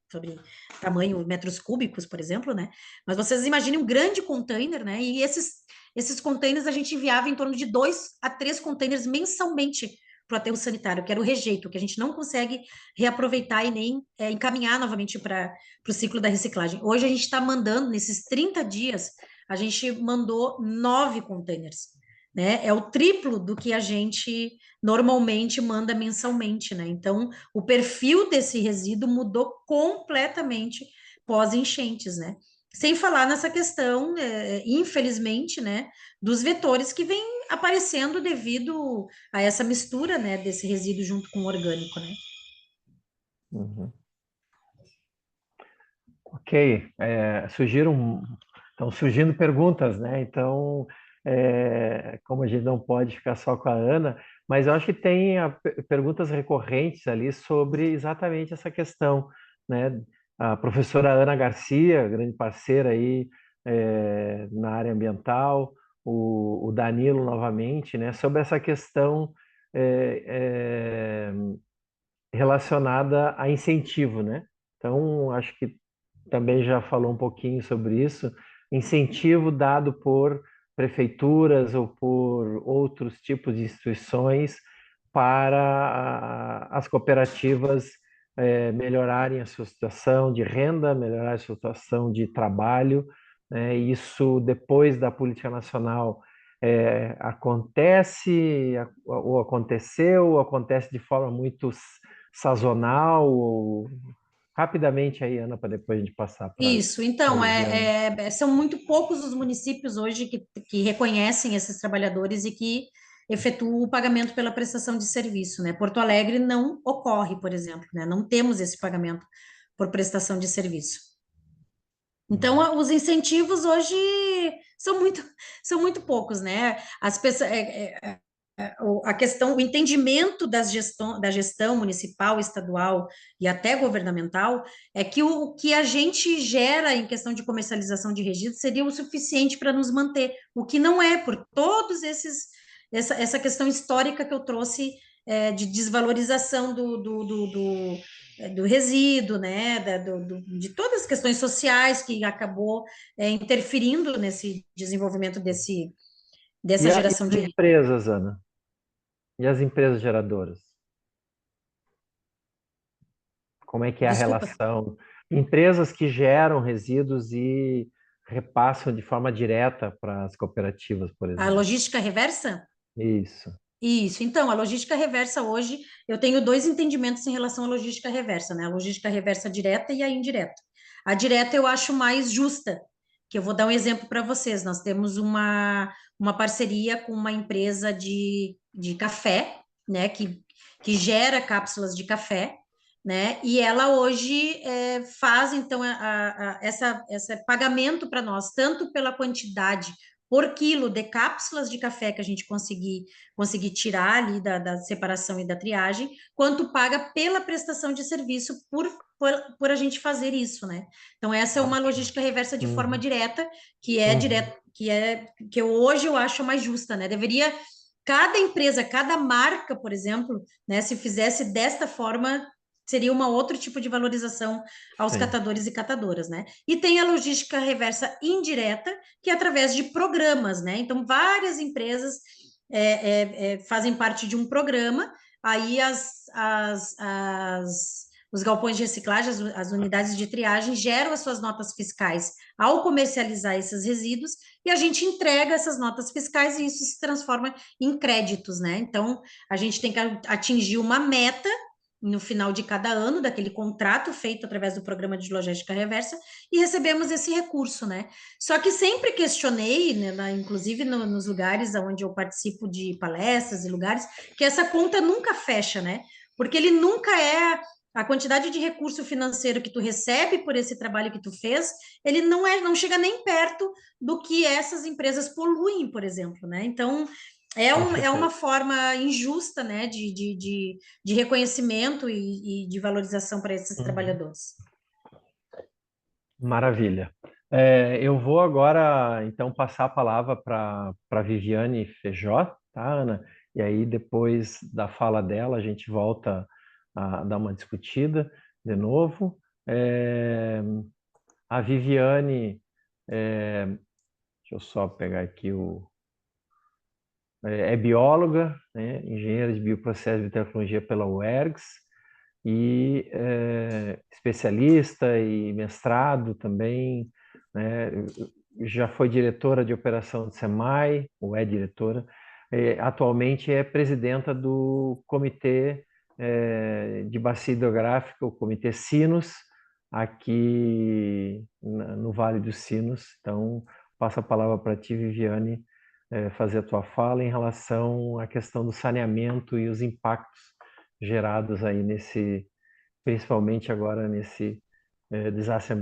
tamanho, metros cúbicos, por exemplo, né? Mas vocês imaginem um grande container, né? E esses containers a gente enviava em torno de 2 a 3 containers mensalmente para o aterro sanitário, que era o rejeito, que a gente não consegue reaproveitar e nem encaminhar novamente para o ciclo da reciclagem. Hoje a gente está mandando, nesses 30 dias, a gente mandou 9 containers, né? É o triplo do que a gente normalmente manda mensalmente, né? Então, o perfil desse resíduo mudou completamente pós-enchentes, né? Sem falar nessa questão, infelizmente, né, dos vetores que vêm aparecendo devido a essa mistura, né, desse resíduo junto com o orgânico, né? Uhum. Ok, estão surgindo perguntas, né? Então, como a gente não pode ficar só com a Ana, mas eu acho que tem perguntas recorrentes ali sobre exatamente essa questão, né? A professora Ana Garcia, grande parceira aí na área ambiental, o Danilo novamente, né? Sobre essa questão relacionada a incentivo, né? Então, acho que também já falou um pouquinho sobre isso, incentivo dado por prefeituras ou por outros tipos de instituições para as cooperativas melhorarem a sua situação de renda, melhorar a sua situação de trabalho, né? Isso depois da política nacional acontece ou aconteceu, ou acontece de forma muito sazonal ou rapidamente aí, Ana, para depois a gente passar para Isso, então, a Regiane. são muito poucos os municípios hoje que reconhecem esses trabalhadores e que efetuam o pagamento pela prestação de serviço, né? Porto Alegre não ocorre, por exemplo, né? Não temos esse pagamento por prestação de serviço. Então, os incentivos hoje são muito, são muito poucos, né? As pessoas, a questão, o entendimento da gestão municipal, estadual e até governamental é que o que a gente gera em questão de comercialização de resíduos seria o suficiente para nos manter, o que não é, por todos essa questão histórica que eu trouxe de desvalorização do resíduo, né, de todas as questões sociais que acabou interferindo nesse desenvolvimento dessa E geração as de empresas, Ana? E as empresas geradoras? Como é que é a Desculpa. relação? Empresas que geram resíduos e repassam de forma direta para as cooperativas, por A exemplo. logística reversa? Isso. Isso. Então, a logística reversa hoje, eu tenho dois entendimentos em relação à logística reversa, né? A logística reversa direta e a indireta. A direta eu acho mais justa, que eu vou dar um exemplo para vocês. Nós temos uma parceria com uma empresa de café, né? Que gera cápsulas de café, né? E ela hoje faz, então, essa pagamento para nós, tanto pela quantidade por quilo de cápsulas de café que a gente conseguir tirar ali da separação e da triagem, quanto paga pela prestação de serviço por a gente fazer isso, né? Então, essa é uma logística reversa de forma Uhum. direta, que é direta, que hoje eu acho mais justa, né? Deveria cada empresa, cada marca, por exemplo, né, se fizesse desta forma, seria uma outro tipo de valorização aos Sim. catadores e catadoras, né? E tem a logística reversa indireta, que é através de programas, né? Então, várias empresas fazem parte de um programa, aí os galpões de reciclagem, as unidades de triagem, geram as suas notas fiscais ao comercializar esses resíduos, e a gente entrega essas notas fiscais e isso se transforma em créditos, né? Então, a gente tem que atingir uma meta no final de cada ano, daquele contrato feito através do programa de logística reversa, e recebemos esse recurso, né? Só que sempre questionei, né, inclusive nos lugares onde eu participo de palestras e lugares, que essa conta nunca fecha, né? Porque ele nunca é a quantidade de recurso financeiro que tu recebe por esse trabalho que tu fez, ele não chega nem perto do que essas empresas poluem, por exemplo, né? Então, Com é uma certeza. forma injusta, né, de reconhecimento e de valorização para esses Uhum. trabalhadores. Maravilha. Eu vou agora, então, passar a palavra para Viviane Feijó, tá, Ana? E aí, depois da fala dela, a gente volta a dar uma discutida de novo. A Viviane, deixa eu só pegar aqui é bióloga, né, engenheira de bioprocesso e biotecnologia pela UERGS, e especialista e mestrado também, né, já foi diretora de operação do SEMAI, ou é diretora, atualmente é presidenta do Comitê de Bacia Hidrográfica, o Comitê Sinos, aqui no Vale dos Sinos. Então, passo a palavra para ti, Viviane, fazer a tua fala em relação à questão do saneamento e os impactos gerados aí principalmente agora nesse desastre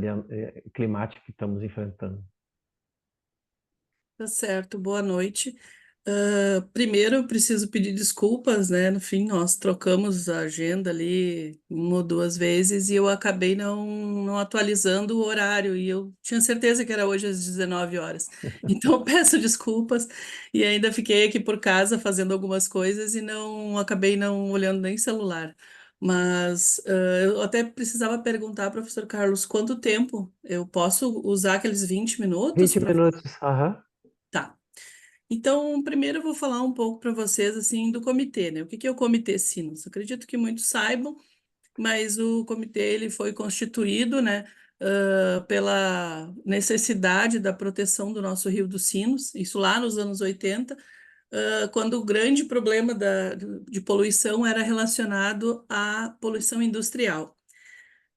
climático que estamos enfrentando. Tá certo, boa noite. Primeiro, eu preciso pedir desculpas, né? No fim, nós trocamos a agenda ali uma ou duas vezes e eu acabei não atualizando o horário e eu tinha certeza que era hoje às 19 horas. Então, peço desculpas e ainda fiquei aqui por casa fazendo algumas coisas e acabei não olhando nem celular. Mas eu até precisava perguntar, professor Carlos, quanto tempo eu posso usar aqueles 20 minutos 20 para... minutos, aham. Tá. Então, primeiro eu vou falar um pouco para vocês assim do comitê, né? O que que é o Comitê Sinos? Acredito que muitos saibam, mas o comitê ele foi constituído, né, pela necessidade da proteção do nosso Rio dos Sinos, isso lá nos anos 80, quando o grande problema de poluição era relacionado à poluição industrial.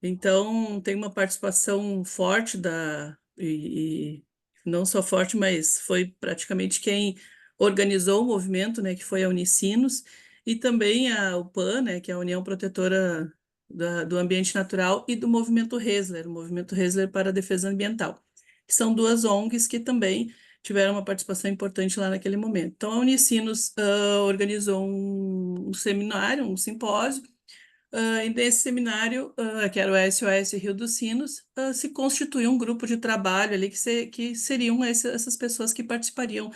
Então, tem uma participação forte e não só forte, mas foi praticamente quem organizou o movimento, né, que foi a Unicinos, e também a UPAN, né, que é a União Protetora do Ambiente Natural, e do Movimento Resler, o Movimento Resler para a Defesa Ambiental, que são duas ONGs que também tiveram uma participação importante lá naquele momento. Então, a Unicinos organizou um seminário, um simpósio, e nesse seminário, que era o SOS Rio dos Sinos, se constituiu um grupo de trabalho ali que seriam essas pessoas que participariam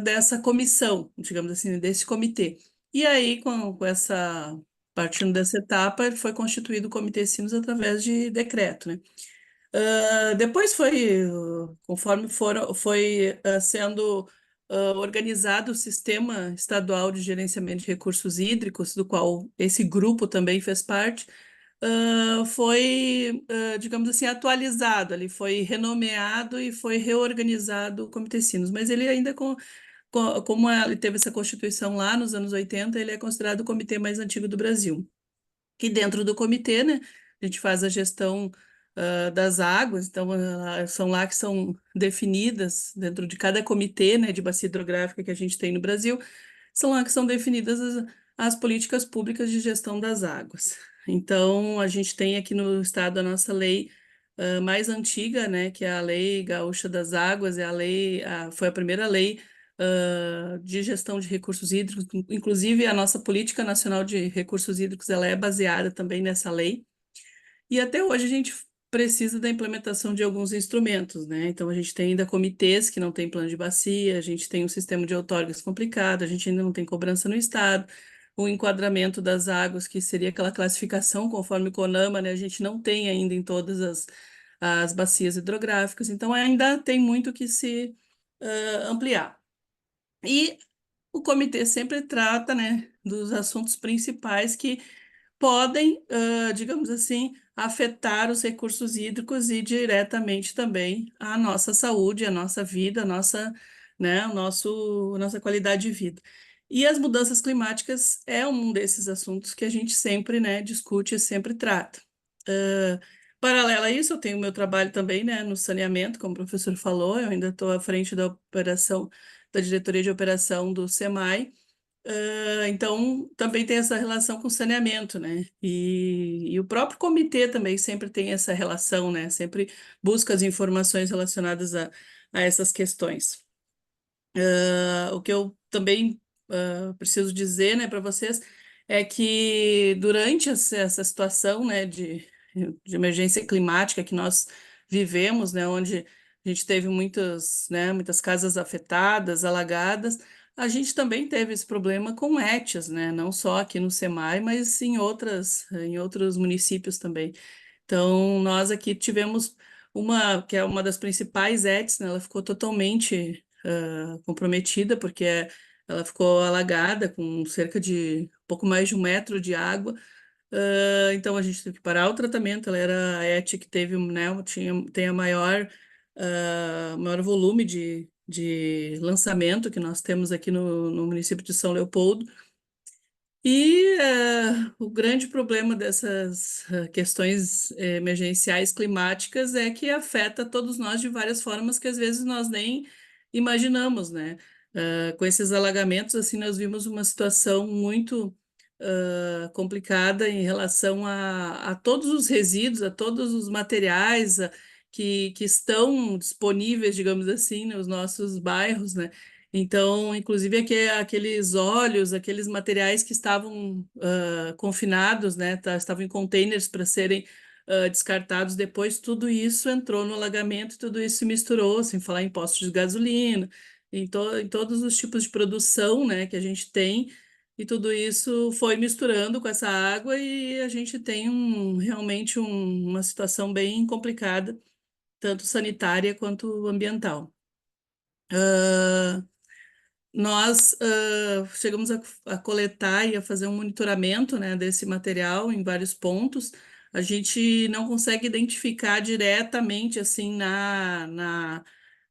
dessa comissão, digamos assim, desse comitê. E aí, partindo dessa etapa, foi constituído o Comitê Sinos através de decreto, né? Depois conforme foi sendo organizado o Sistema Estadual de Gerenciamento de Recursos Hídricos, do qual esse grupo também fez parte, digamos assim, atualizado, ele foi renomeado e foi reorganizado o Comitê Sinos, mas ele ainda, como ele teve essa constituição lá nos anos 80, ele é considerado o comitê mais antigo do Brasil. E dentro do comitê, né, a gente faz a gestão das águas, então são lá que são definidas, dentro de cada comitê, né, de bacia hidrográfica que a gente tem no Brasil, são lá que são definidas as políticas públicas de gestão das águas. Então, a gente tem aqui no estado a nossa lei mais antiga, né, que é a Lei Gaúcha das Águas, foi a primeira lei de gestão de recursos hídricos, inclusive a nossa Política Nacional de Recursos Hídricos, ela é baseada também nessa lei, e até hoje a gente precisa da implementação de alguns instrumentos, né? Então a gente tem ainda comitês que não tem plano de bacia, a gente tem um sistema de outorgas complicado, a gente ainda não tem cobrança no estado, o enquadramento das águas, que seria aquela classificação conforme o CONAMA, né? A gente não tem ainda em todas as bacias hidrográficas, então ainda tem muito que se ampliar. E o comitê sempre trata, né, dos assuntos principais que podem, digamos assim, afetar os recursos hídricos e diretamente também a nossa saúde, a nossa vida, né, a nossa qualidade de vida. E as mudanças climáticas é um desses assuntos que a gente sempre, né, discute e sempre trata. Paralelo a isso, eu tenho o meu trabalho também, né, no saneamento, como o professor falou, eu ainda estou à frente da diretoria de operação do SEMAI. Então, também tem essa relação com saneamento, né? E o próprio comitê também sempre tem essa relação, né? Sempre busca as informações relacionadas a essas questões. O que eu também preciso dizer, né, para vocês é que durante essa situação, né, de emergência climática que nós vivemos, né, onde a gente teve muitas casas afetadas, alagadas, a gente também teve esse problema com ETIAS, né, não só aqui no SEMAI, mas em outros municípios também. Então, nós aqui tivemos que é uma das principais ETs, né? Ela ficou totalmente comprometida, porque ela ficou alagada com cerca de pouco mais de 1 metro de água. Então, a gente teve que parar o tratamento. Ela era a ET que teve, né, tem a maior volume de lançamento que nós temos aqui no município de São Leopoldo. E o grande problema dessas questões emergenciais climáticas é que afeta todos nós de várias formas que às vezes nós nem imaginamos, né? Com esses alagamentos, assim, nós vimos uma situação muito complicada em relação a todos os resíduos, a todos os materiais que estão disponíveis, digamos assim, nos nossos bairros, né? Então, inclusive aqueles óleos, aqueles materiais que estavam confinados, né, estavam em containers para serem descartados depois, tudo isso entrou no alagamento, tudo isso se misturou, sem falar em postos de gasolina, em todos os tipos de produção, né, que a gente tem, e tudo isso foi misturando com essa água e a gente tem realmente uma situação bem complicada, tanto sanitária quanto ambiental. Nós chegamos a coletar e a fazer um monitoramento, né, desse material em vários pontos. A gente não consegue identificar diretamente assim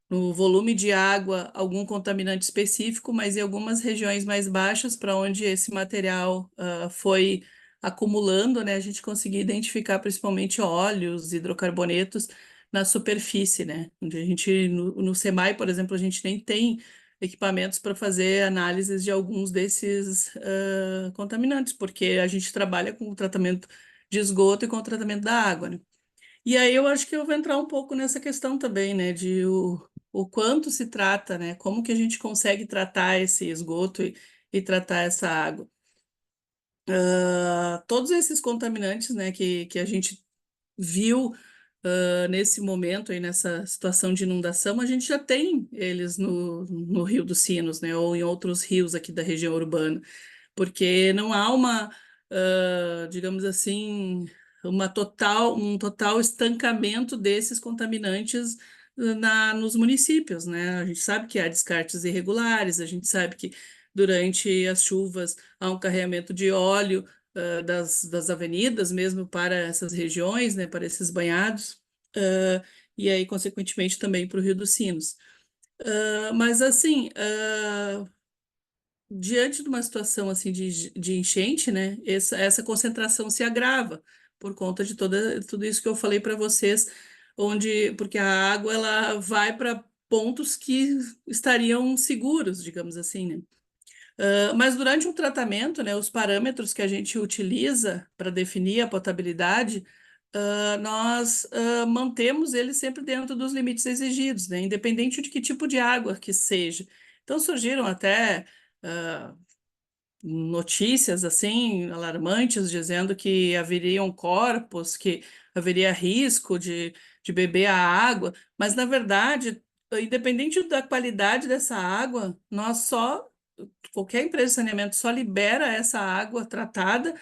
no volume de água algum contaminante específico, mas em algumas regiões mais baixas, para onde esse material foi acumulando, né, a gente conseguia identificar principalmente óleos, hidrocarbonetos na superfície, né, onde a gente, no SEMAI, por exemplo, a gente nem tem equipamentos para fazer análises de alguns desses contaminantes, porque a gente trabalha com o tratamento de esgoto e com o tratamento da água, né? E aí eu acho que eu vou entrar um pouco nessa questão também, né, de o quanto se trata, né, como que a gente consegue tratar esse esgoto e tratar essa água. Todos esses contaminantes, né, que a gente viu nesse momento aí, nessa situação de inundação, a gente já tem eles no Rio dos Sinos, né, ou em outros rios aqui da região urbana, porque não há digamos assim, um total estancamento desses contaminantes nos municípios, né? A gente sabe que há descartes irregulares, a gente sabe que durante as chuvas há um carregamento de óleo das avenidas mesmo para essas regiões, né, para esses banhados, e aí, consequentemente, também para o Rio dos Sinos. Mas, assim, diante de uma situação assim de enchente, né, essa concentração se agrava por conta de tudo isso que eu falei para vocês, porque a água ela vai para pontos que estariam seguros, digamos assim, né? Mas durante o tratamento, né, os parâmetros que a gente utiliza para definir a potabilidade, nós mantemos eles sempre dentro dos limites exigidos, né, independente de que tipo de água que seja. Então surgiram até notícias assim alarmantes dizendo que haveriam corpos, que haveria risco de beber a água, mas na verdade, independente da qualidade dessa água, nós só qualquer empresa de saneamento só libera essa água tratada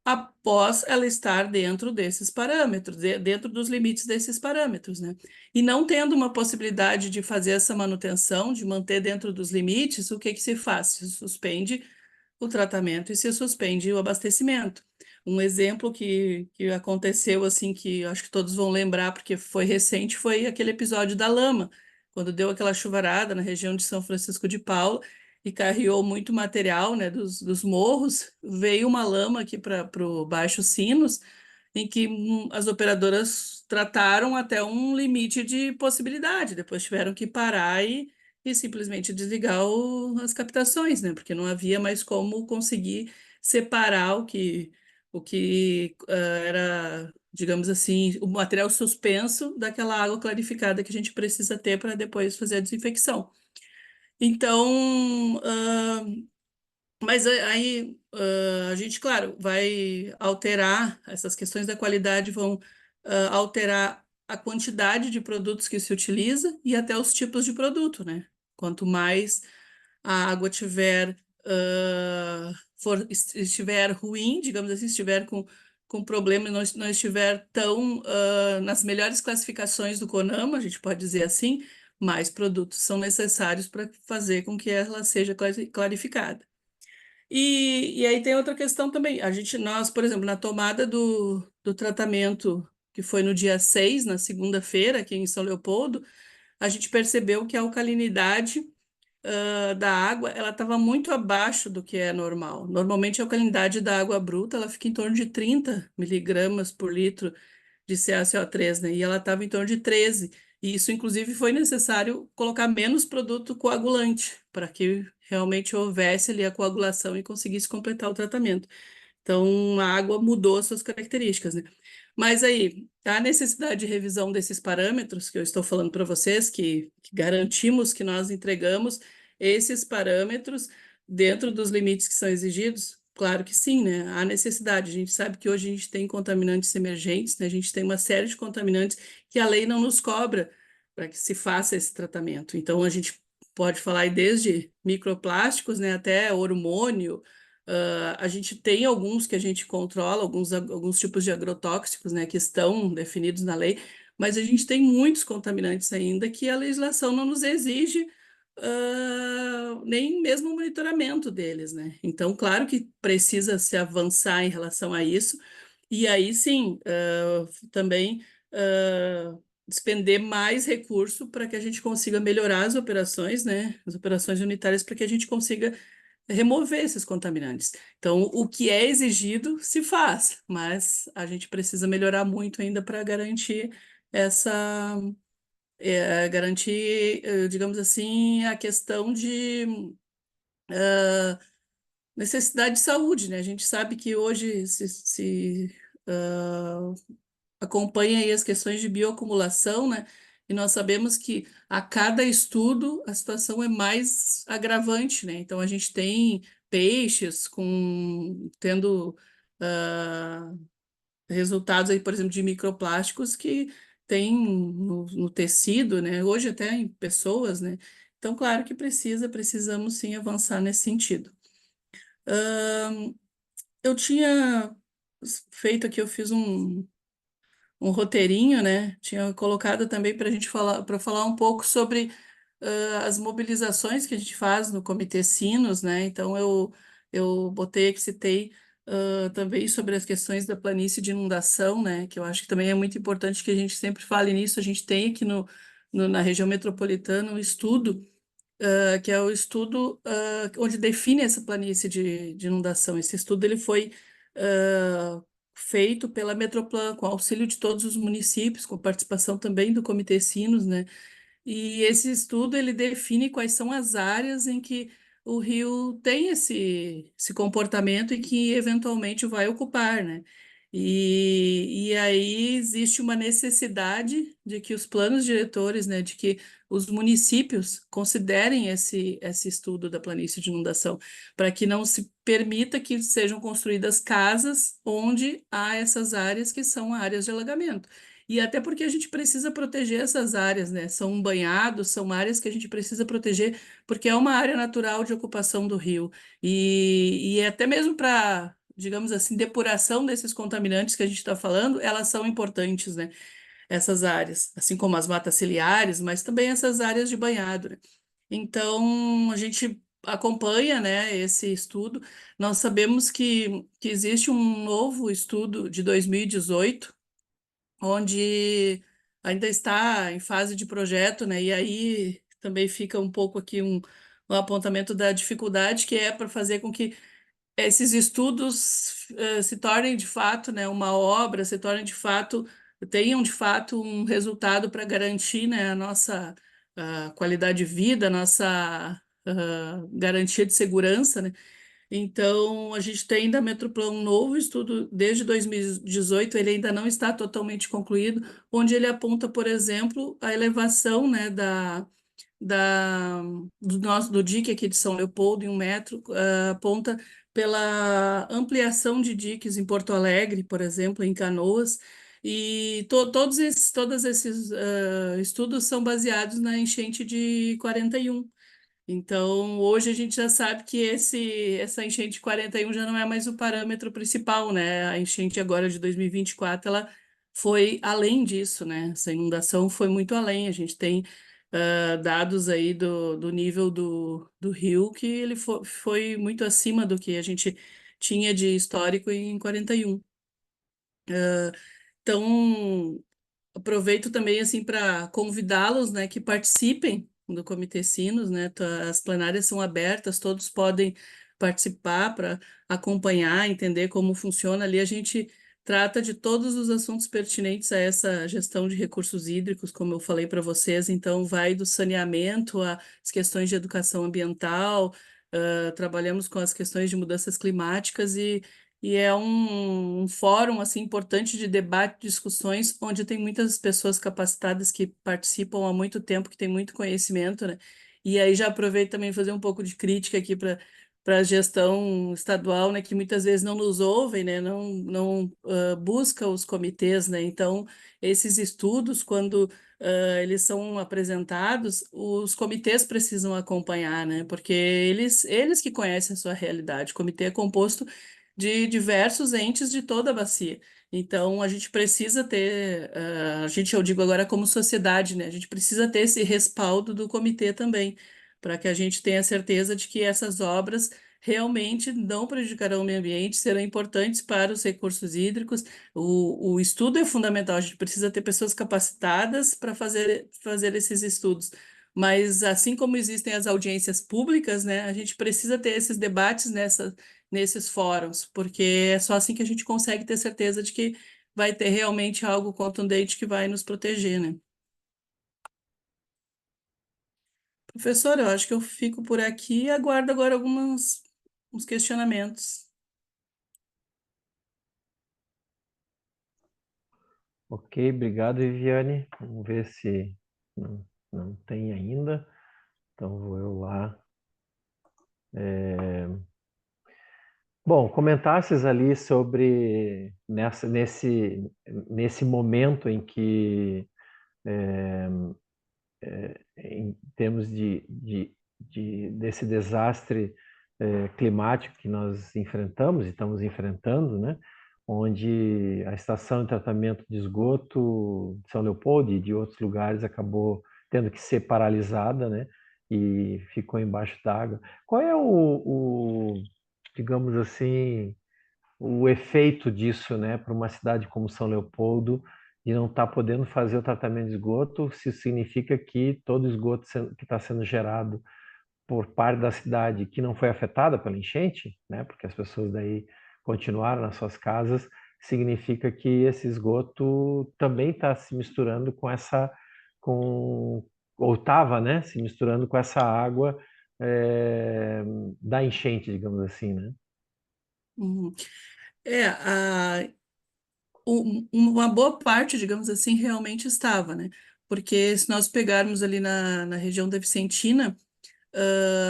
após ela estar dentro desses parâmetros, dentro dos limites desses parâmetros, né? E não tendo uma possibilidade de fazer essa manutenção, de manter dentro dos limites, o que que se faz? Se suspende o tratamento e se suspende o abastecimento. Um exemplo que aconteceu, assim, que eu acho que todos vão lembrar, porque foi recente, foi aquele episódio da lama, quando deu aquela chuvarada na região de São Francisco de Paula, e carreou muito material, né, dos morros, veio uma lama aqui para o Baixo Sinos, em que as operadoras trataram até um limite de possibilidade, depois tiveram que parar e simplesmente desligar as captações, né, porque não havia mais como conseguir separar o que era, digamos assim, o material suspenso daquela água clarificada que a gente precisa ter para depois fazer a desinfecção. Então, mas aí a gente, claro, vai alterar, essas questões da qualidade vão alterar a quantidade de produtos que se utiliza e até os tipos de produto, né? Quanto mais a água tiver, estiver ruim, digamos assim, estiver com problema e não estiver tão nas melhores classificações do CONAMA, a gente pode dizer assim, mais produtos são necessários para fazer com que ela seja clarificada. E aí tem outra questão também. Nós, por exemplo, na tomada do tratamento, que foi no dia 6, na segunda-feira, aqui em São Leopoldo, a gente percebeu que a alcalinidade da água, ela estava muito abaixo do que é normal. Normalmente, a alcalinidade da água bruta, ela fica em torno de 30 miligramas por litro de CaCO3, né? E ela estava em torno de 13. E isso, inclusive, foi necessário colocar menos produto coagulante para que realmente houvesse ali a coagulação e conseguisse completar o tratamento. Então, a água mudou as suas características, né? Mas aí, a necessidade de revisão desses parâmetros que eu estou falando para vocês, que garantimos que nós entregamos esses parâmetros dentro dos limites que são exigidos? Claro que sim, né? Há necessidade. A gente sabe que hoje a gente tem contaminantes emergentes, né? A gente tem uma série de contaminantes que a lei não nos cobra para que se faça esse tratamento. Então, a gente pode falar aí desde microplásticos, né, até hormônio. A gente tem alguns que a gente controla, alguns tipos de agrotóxicos, né, que estão definidos na lei, mas a gente tem muitos contaminantes ainda que a legislação não nos exige nem mesmo o monitoramento deles, né? Então, claro que precisa se avançar em relação a isso, e aí sim, também despender mais recurso para que a gente consiga melhorar as operações, né? As operações unitárias, para que a gente consiga remover esses contaminantes. Então, o que é exigido se faz, mas a gente precisa melhorar muito ainda para garantir essa, digamos assim, a questão de necessidade de saúde, né? A gente sabe que hoje se acompanha aí as questões de bioacumulação, né? E nós sabemos que a cada estudo a situação é mais agravante, né? Então a gente tem peixes tendo resultados aí, por exemplo, de microplásticos que tem no tecido, né? Hoje até em pessoas, né? Então, claro que precisamos sim avançar nesse sentido. Eu tinha feito aqui, eu fiz um roteirinho, né? Tinha colocado também para a gente falar um pouco sobre as mobilizações que a gente faz no Comitê Sinos, né? Então eu botei aqui, citei também sobre as questões da planície de inundação, né? Que eu acho que também é muito importante que a gente sempre fale nisso. A gente tem aqui na região metropolitana um estudo que é o estudo onde define essa planície de inundação. Esse estudo ele foi feito pela Metroplan, com auxílio de todos os municípios, com participação também do Comitê Sinos, né? E esse estudo ele define quais são as áreas em que o rio tem esse comportamento e que eventualmente vai ocupar, né? E aí existe uma necessidade de que os planos diretores, né, de que os municípios considerem esse estudo da planície de inundação, para que não se permita que sejam construídas casas onde há essas áreas que são áreas de alagamento. e até porque a gente precisa proteger essas áreas, né? São banhados, são áreas que a gente precisa proteger, porque é uma área natural de ocupação do rio. E até mesmo para, digamos assim, depuração desses contaminantes que a gente está falando, elas são importantes, né? Essas áreas, assim como as matas ciliares, mas também essas áreas de banhado, né? Então, a gente acompanha, né, esse estudo. Nós sabemos que existe um novo estudo de 2018, onde ainda está em fase de projeto, né? E aí também fica um pouco aqui um apontamento da dificuldade que é para fazer com que esses estudos se tornem de fato, né, uma obra, se tornem de fato, tenham de fato um resultado para garantir, né, a nossa qualidade de vida, a nossa garantia de segurança, né? Então, a gente tem da Metroplan um novo estudo desde 2018, ele ainda não está totalmente concluído, onde ele aponta, por exemplo, a elevação, né, do dique aqui de São Leopoldo em 1 metro, aponta pela ampliação de diques em Porto Alegre, por exemplo, em Canoas, e todos esses estudos são baseados na enchente de 41. Então, hoje a gente já sabe que essa enchente de 41 já não é mais o parâmetro principal, né? A enchente agora de 2024, ela foi além disso, né? Essa inundação foi muito além. A gente tem dados aí do nível do rio que ele foi muito acima do que a gente tinha de histórico em 41. Então, aproveito também assim para convidá-los, né, que participem do Comitê Sinos, né? As plenárias são abertas, todos podem participar para acompanhar, entender como funciona. Ali a gente trata de todos os assuntos pertinentes a essa gestão de recursos hídricos, como eu falei para vocês. Então, vai do saneamento às questões de educação ambiental, trabalhamos com as questões de mudanças climáticas e é um fórum assim importante de debate, discussões, onde tem muitas pessoas capacitadas que participam há muito tempo, que têm muito conhecimento, né? E aí já aproveito também fazer um pouco de crítica aqui para a gestão estadual, né? Que muitas vezes não nos ouvem, né? Não busca os comitês, né? Então, esses estudos, quando eles são apresentados, os comitês precisam acompanhar, né? Porque eles que conhecem a sua realidade. O comitê é composto de diversos entes de toda a bacia. Então, a gente precisa ter, eu digo agora como sociedade, né? A gente precisa ter esse respaldo do comitê também, para que a gente tenha certeza de que essas obras realmente não prejudicarão o meio ambiente, serão importantes para os recursos hídricos. O estudo é fundamental, a gente precisa ter pessoas capacitadas para fazer esses estudos. Mas, assim como existem as audiências públicas, né, a gente precisa ter esses debates nesses fóruns, porque é só assim que a gente consegue ter certeza de que vai ter realmente algo contundente que vai nos proteger, né? Professor, eu acho que eu fico por aqui e aguardo agora uns questionamentos. Ok, obrigado, Viviane. Vamos ver se não tem ainda. Então, vou eu lá. Bom, comentasses ali sobre nesse momento em que, em termos desse desastre climático que nós enfrentamos e estamos enfrentando, né? Onde a estação de tratamento de esgoto de São Leopoldo e de outros lugares acabou tendo que ser paralisada, né? E ficou embaixo d'água. Qual é digamos assim, o efeito disso, né, para uma cidade como São Leopoldo, de não estar podendo fazer o tratamento de esgoto, se significa que todo esgoto que está sendo gerado por parte da cidade que não foi afetada pela enchente, né, porque as pessoas daí continuaram nas suas casas, significa que esse esgoto também está se misturando ou estava, né, se misturando com essa água da enchente, digamos assim, né? Uhum. Uma boa parte, digamos assim, realmente estava, né? Porque se nós pegarmos ali na região da Vicentina,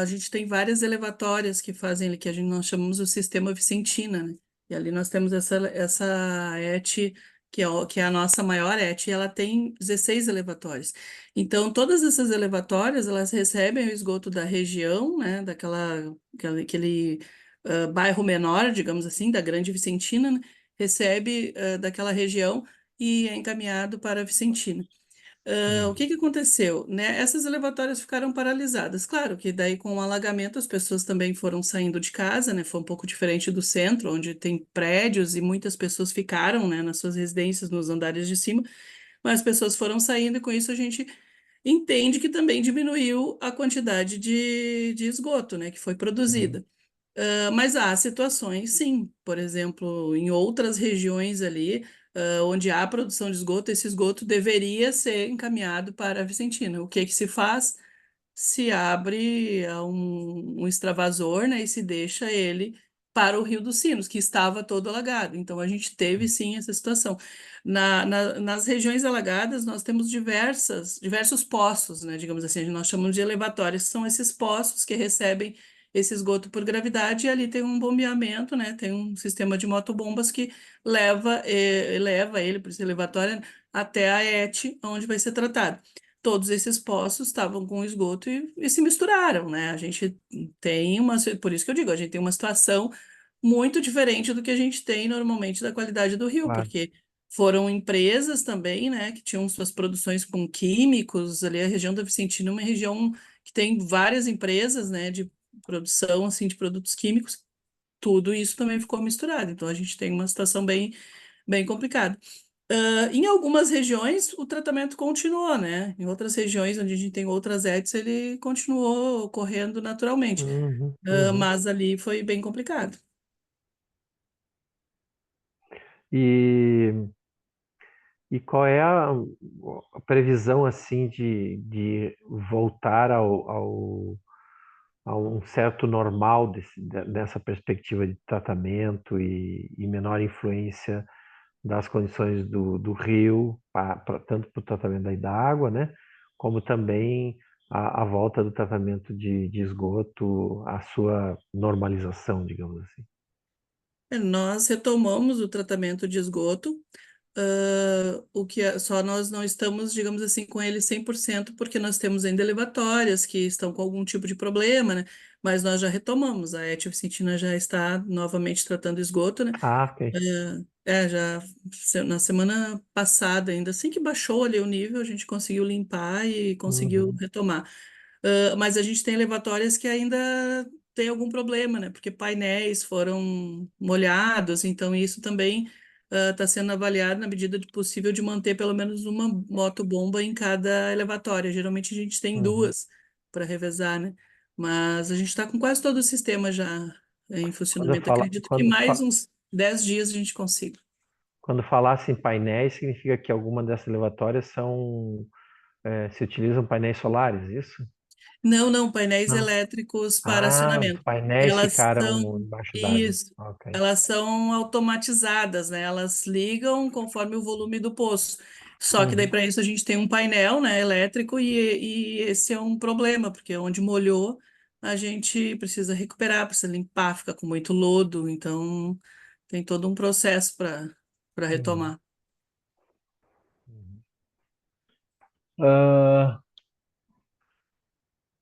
a gente tem várias elevatórias que fazem ali, que nós chamamos o sistema Vicentina, né? E ali nós temos essa ET que é a nossa maior ET, ela tem 16 elevatórios. Então, todas essas elevatórias, elas recebem o esgoto da região, né, aquele bairro menor, digamos assim, da Grande Vicentina, né, recebe daquela região e é encaminhado para a Vicentina. O que que aconteceu, né? Essas elevatórias ficaram paralisadas. Claro que daí com o alagamento as pessoas também foram saindo de casa, né? Foi um pouco diferente do centro, onde tem prédios e muitas pessoas ficaram, né, nas suas residências nos andares de cima, mas as pessoas foram saindo e com isso a gente entende que também diminuiu a quantidade de esgoto, né, que foi Uhum. produzida. Mas há situações, sim, por exemplo, em outras regiões ali, onde há produção de esgoto, esse esgoto deveria ser encaminhado para a Vicentina. O que que se faz? Se abre um extravasor, né, e se deixa ele para o Rio dos Sinos, que estava todo alagado. Então, a gente teve, sim, essa situação. Nas regiões alagadas, nós temos diversos poços, né, digamos assim, nós chamamos de elevatórios, que são esses poços que recebem esse esgoto por gravidade, e ali tem um bombeamento, né, tem um sistema de motobombas que leva ele, por esse elevatório, até a ET, onde vai ser tratado. Todos esses poços estavam com esgoto e se misturaram, né? A gente tem por isso que eu digo, a gente tem uma situação muito diferente do que a gente tem normalmente da qualidade do rio, Claro. porque foram empresas também, né, que tinham suas produções com químicos, ali a região da Vicentina é uma região que tem várias empresas, né, de produção, assim, de produtos químicos, tudo isso também ficou misturado, então a gente tem uma situação bem complicada. Em algumas regiões, o tratamento continuou, né? Em outras regiões, onde a gente tem outras ETs, ele continuou ocorrendo naturalmente. Uhum, uhum. Mas ali foi bem complicado. E, e qual é a previsão assim de voltar a um certo normal dessa perspectiva de tratamento e menor influência das condições do rio, tanto para o tratamento da água, né, como também a volta do tratamento de esgoto à sua normalização, digamos assim. Nós retomamos o tratamento de esgoto, só nós não estamos, digamos assim, com ele 100%, porque nós temos ainda elevatórias que estão com algum tipo de problema, né? Mas nós já retomamos, a ET Vicentina já está novamente tratando esgoto, né? Ah, ok. Já na semana passada, ainda assim que baixou ali o nível, a gente conseguiu limpar e conseguiu Uhum, retomar. Mas a gente tem elevatórias que ainda tem algum problema, né? Porque painéis foram molhados, então isso também está sendo avaliado na medida do possível de manter pelo menos uma motobomba em cada elevatória. Geralmente a gente tem uhum. duas para revezar, né? Mas a gente está com quase todo o sistema já em Quando funcionamento. fala, Acredito que mais uns 10 dias a gente consiga. quando falasse em painéis, significa que alguma dessas elevatórias se utilizam painéis solares, isso? Não, não, painéis Não. elétricos para Ah, os acionamento. painéis Elas ficaram são, embaixo d'água. isso, Ok. elas são automatizadas, né? Elas ligam conforme o volume do poço. Só que daí Uhum, para isso a gente tem um painel, né, elétrico e esse é um problema, porque onde molhou a gente precisa recuperar, precisa limpar, fica com muito lodo, então tem todo um processo para uhum, retomar. uhum.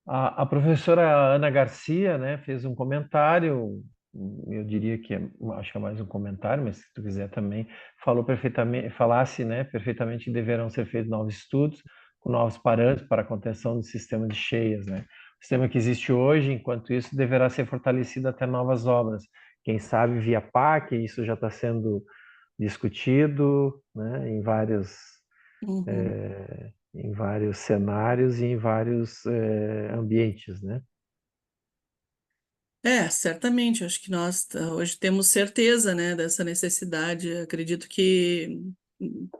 Ah, a professora Ana Garcia, né, fez um comentário, eu diria que acho que é mais um comentário, mas se tu quiser também, falasse, né, perfeitamente que deverão ser feitos novos estudos com novos parâmetros para a contenção do sistema de cheias, né? O sistema que existe hoje, enquanto isso, deverá ser fortalecido até novas obras. Quem sabe via PAC, isso já está sendo discutido, né, Uhum. em vários cenários e em vários ambientes, né? Certamente, acho que nós hoje temos certeza, né, dessa necessidade. Acredito que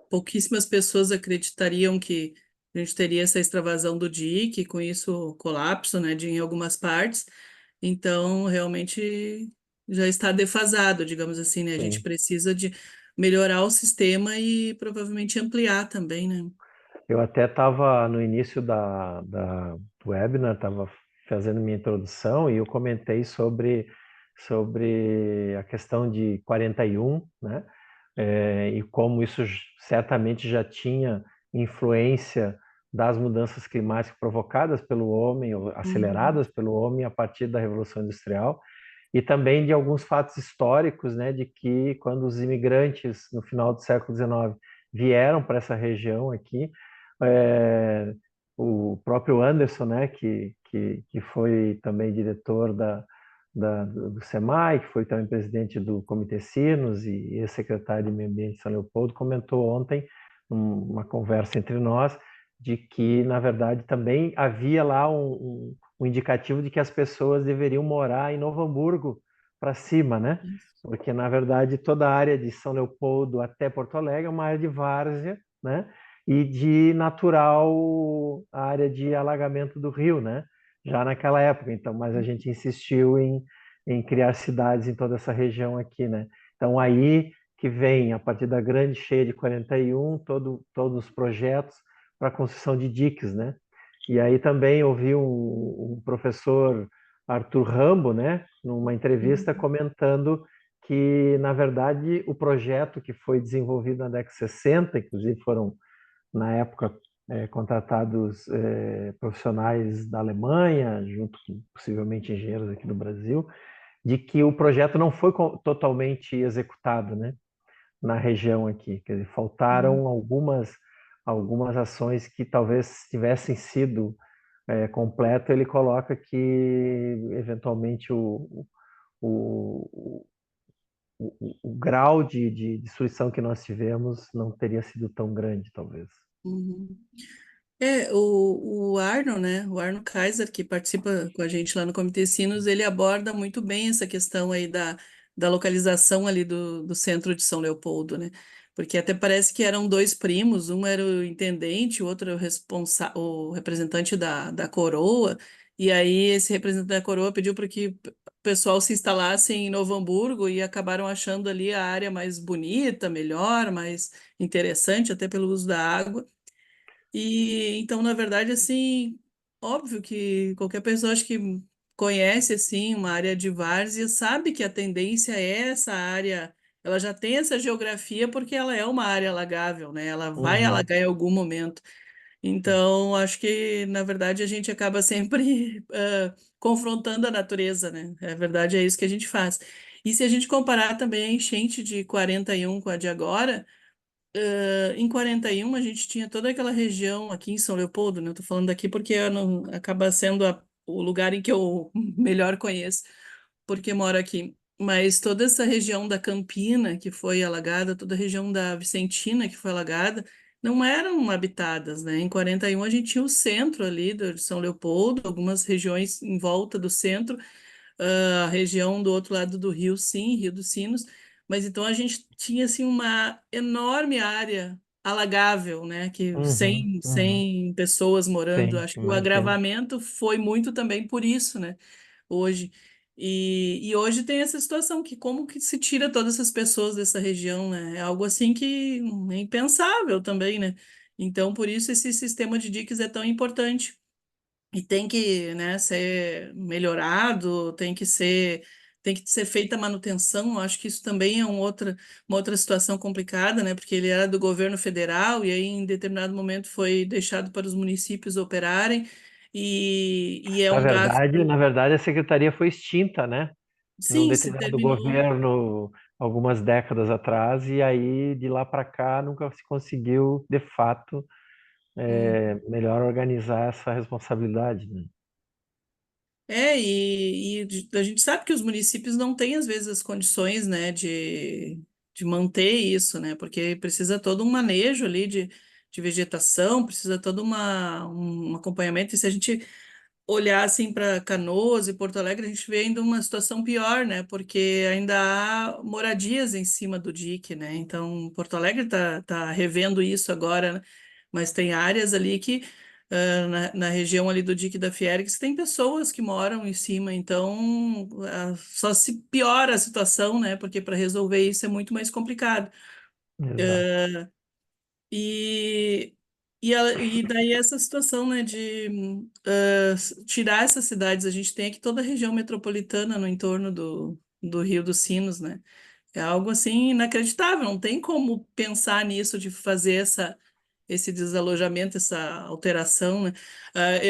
pouquíssimas pessoas acreditariam que a gente teria essa extravasão do dique, com isso colapso, né, em algumas partes. Então, realmente já está defasado, digamos assim, né? A gente Sim. precisa de melhorar o sistema e provavelmente ampliar também, né? Eu até estava no início do webinar, estava fazendo minha introdução e eu comentei sobre a questão de 41, né? e como isso certamente já tinha influência das mudanças climáticas provocadas pelo homem, ou aceleradas pelo homem a partir da Revolução Industrial, e também de alguns fatos históricos, né, de que quando os imigrantes no final do século XIX vieram para essa região aqui, o próprio Anderson, né, que foi também diretor do SEMAI, que foi também presidente do Comitê Sinos e ex-secretário de Meio Ambiente de São Leopoldo, comentou ontem, uma conversa entre nós, de que, na verdade, também havia lá um indicativo de que as pessoas deveriam morar em Novo Hamburgo para cima, né? Porque, na verdade, toda a área de São Leopoldo até Porto Alegre é uma área de várzea, né? E de natural área de alagamento do rio, né? Já naquela época. Então, mas a gente insistiu em criar cidades em toda essa região aqui, né? Então, aí que vem, a partir da grande cheia de 41, todos os projetos para a construção de diques, né? E aí também ouvi um professor, Arthur Rambo, né, numa entrevista comentando que, na verdade, o projeto que foi desenvolvido na década de 60, inclusive foram, na época, contratados profissionais da Alemanha, junto com possivelmente engenheiros aqui do Brasil, de que o projeto não foi totalmente executado, né, na região aqui. Quer dizer, faltaram algumas ações que talvez tivessem sido completo. Ele coloca que, eventualmente, o, o grau de destruição que nós tivemos não teria sido tão grande, talvez. Uhum. O Arno, né? O Arno Kaiser, que participa com a gente lá no Comitê Sinos, ele aborda muito bem essa questão aí da localização ali do centro de São Leopoldo, né? Porque até parece que eram dois primos, um era o intendente, o outro era o representante da coroa, e aí esse representante da coroa pediu para que o pessoal se instalasse em Novo Hamburgo e acabaram achando ali a área mais bonita, melhor, mais interessante, até pelo uso da água. E então, na verdade, assim, óbvio que qualquer pessoa acho que conhece assim uma área de várzea sabe que a tendência é essa área, ela já tem essa geografia porque ela é uma área alagável, né? Ela vai Uhum. alagar em algum momento. Então, acho que na verdade a gente acaba sempre confrontando a natureza, né? É verdade, é isso que a gente faz. E se a gente comparar também a enchente de 41 com a de agora, em 41 a gente tinha toda aquela região aqui em São Leopoldo, né? Eu tô falando daqui porque eu não, acaba sendo o lugar em que eu melhor conheço, porque moro aqui. Mas toda essa região da Campina que foi alagada, toda a região da Vicentina que foi alagada, não eram habitadas, né? Em 41 a gente tinha o centro ali de São Leopoldo, algumas regiões em volta do centro, a região do outro lado do rio, sim, Rio dos Sinos, mas então a gente tinha assim uma enorme área alagável, né, que Uhum. Uhum. sem pessoas morando. Sim, Acho que o imagino. agravamento foi muito também por isso, né, hoje. E hoje tem essa situação que como que se tira todas essas pessoas dessa região, né? É algo assim que é impensável também, né? Então, por isso esse sistema de diques é tão importante. E tem que, né, ser melhorado, tem que ser feita a manutenção. Eu acho que isso também é uma outra situação complicada, né, porque ele era do governo federal e aí em determinado momento foi deixado para os municípios operarem e é um gasto. Na verdade, a secretaria foi extinta, né? Num Sim, se determinado terminou. governo, algumas décadas atrás, e aí de lá para cá nunca se conseguiu, de fato, melhor organizar essa responsabilidade, né? A gente sabe que os municípios não têm, às vezes, as condições, né, de manter isso, né, porque precisa todo um manejo ali de vegetação, precisa todo um acompanhamento, e se a gente olhar, assim, para Canoas e Porto Alegre, a gente vê ainda uma situação pior, né, porque ainda há moradias em cima do dique, né, então Porto Alegre tá revendo isso agora, né, mas tem áreas ali que na região ali do Dique da Fiergs, tem pessoas que moram em cima, então só se piora a situação, né? Porque para resolver isso é muito mais complicado. Exato. E, e daí essa situação, né, de tirar essas cidades, a gente tem aqui toda a região metropolitana no entorno do Rio dos Sinos, né? É algo assim inacreditável, não tem como pensar nisso de fazer esse desalojamento, essa alteração, né?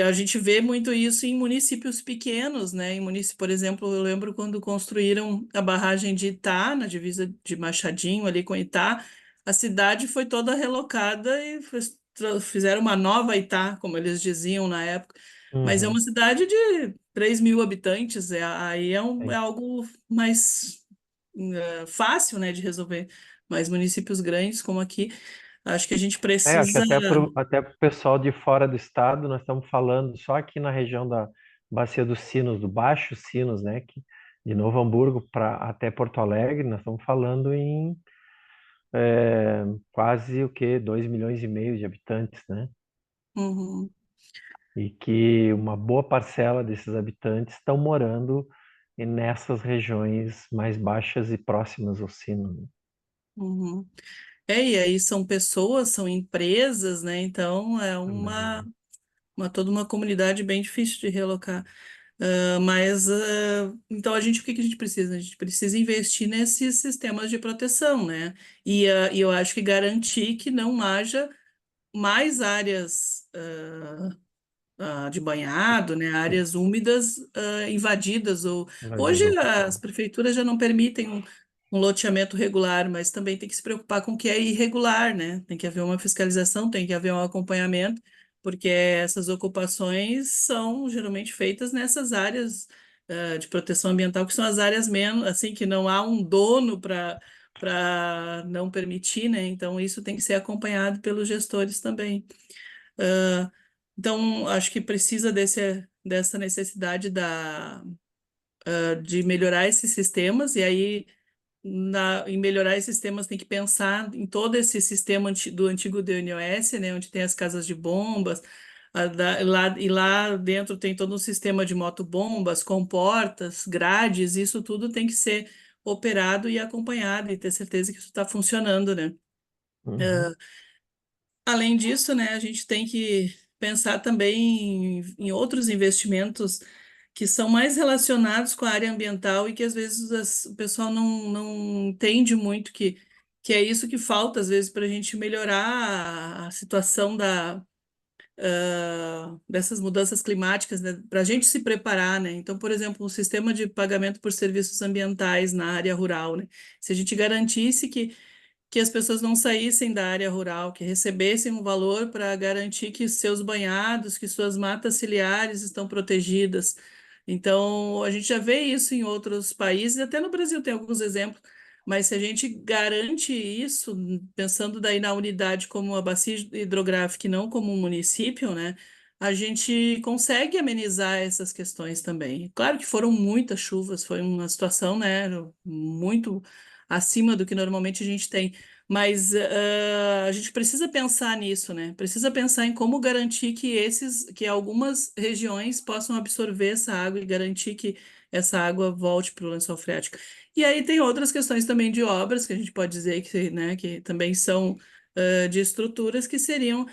A gente vê muito isso em municípios pequenos, né? Em município, por exemplo, eu lembro quando construíram a barragem de Itá, na divisa de Machadinho, ali com Itá, a cidade foi toda relocada e fizeram uma nova Itá, como eles diziam na época. Mas é uma Uhum, cidade de 3.000 habitantes, aí é sim. algo mais fácil, né, de resolver. Mas municípios grandes como aqui, acho que a gente Acho que precisa. até pro pessoal de fora do estado, nós estamos falando só aqui na região da Bacia dos Sinos, do Baixo Sinos, né? Que, de Novo Hamburgo para até Porto Alegre, nós estamos falando em quase o quê? 2,5 milhões de habitantes, né? Uhum, E que uma boa parcela desses habitantes estão morando nessas regiões mais baixas e próximas ao sino, né? uhum. E aí são pessoas, são empresas, né? Então é Também. toda uma comunidade bem difícil de relocar. Então o que que a gente precisa? A gente precisa investir nesses sistemas de proteção, né? E eu acho que garantir que não haja mais áreas de banhado, né, Sim, áreas úmidas invadidas. Hoje invadidas as ocupadas. prefeituras já não permitem um loteamento regular, mas também tem que se preocupar com o que é irregular, né? Tem que haver uma fiscalização, tem que haver um acompanhamento, porque essas ocupações são geralmente feitas nessas áreas de proteção ambiental, que são as áreas menos, assim, que não há um dono para não permitir, né? Então isso tem que ser acompanhado pelos gestores também. Ah, então, acho que precisa dessa necessidade de melhorar esses sistemas, e aí, em melhorar esses sistemas, tem que pensar em todo esse sistema do antigo DNOS, né, onde tem as casas de bombas, e lá dentro tem todo um sistema de motobombas, comportas, grades, isso tudo tem que ser operado e acompanhado, e ter certeza que isso está funcionando, né? Uhum, Além disso, né, a gente tem que pensar também em outros investimentos que são mais relacionados com a área ambiental e que às vezes o pessoal não entende muito que é isso que falta, às vezes, para a gente melhorar a situação dessas mudanças climáticas, né, para a gente se preparar, né? Então, por exemplo, um sistema de pagamento por serviços ambientais na área rural, né? Se a gente garantisse que as pessoas não saíssem da área rural, que recebessem um valor para garantir que seus banhados, que suas matas ciliares estão protegidas. Então, a gente já vê isso em outros países, até no Brasil tem alguns exemplos, mas se a gente garante isso, pensando daí na unidade como a bacia hidrográfica e não como um município, né? A gente consegue amenizar essas questões também. Claro que foram muitas chuvas, foi uma situação, né, muito acima do que normalmente a gente tem. Mas a gente precisa pensar nisso, né? Precisa pensar em como garantir que algumas regiões possam absorver essa água e garantir que essa água volte para o lençol freático. E aí tem outras questões também de obras que a gente pode dizer que, né, que também são de estruturas que seriam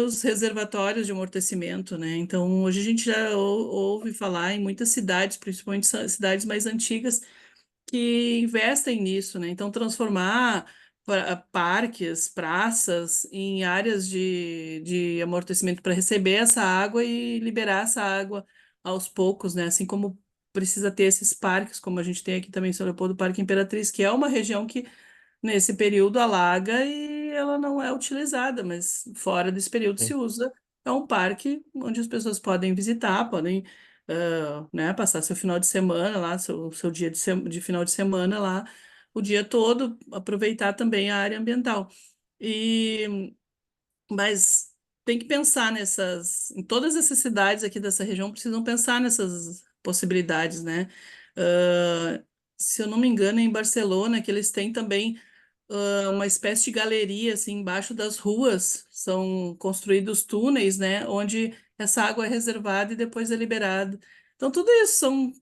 os reservatórios de amortecimento, né? Então hoje a gente já ouve falar em muitas cidades, principalmente cidades mais antigas que investem nisso, né? Então, transformar parques, praças em áreas de amortecimento para receber essa água e liberar essa água aos poucos, né? Assim como precisa ter esses parques, como a gente tem aqui também em São Leopoldo, o Parque Imperatriz, que é uma região que nesse período alaga e ela não é utilizada, mas fora desse período se sim. usa. É um parque onde as pessoas podem visitar, podem, né, passar seu final de semana lá, seu dia de final de semana lá, o dia todo, aproveitar também a área ambiental. E, mas tem que pensar em todas essas cidades aqui dessa região precisam pensar nessas possibilidades, né? Ah, se eu não me engano, em Barcelona, que eles têm também uma espécie de galeria assim embaixo das ruas, são construídos túneis, né, onde essa água é reservada e depois é liberada. Então tudo isso são,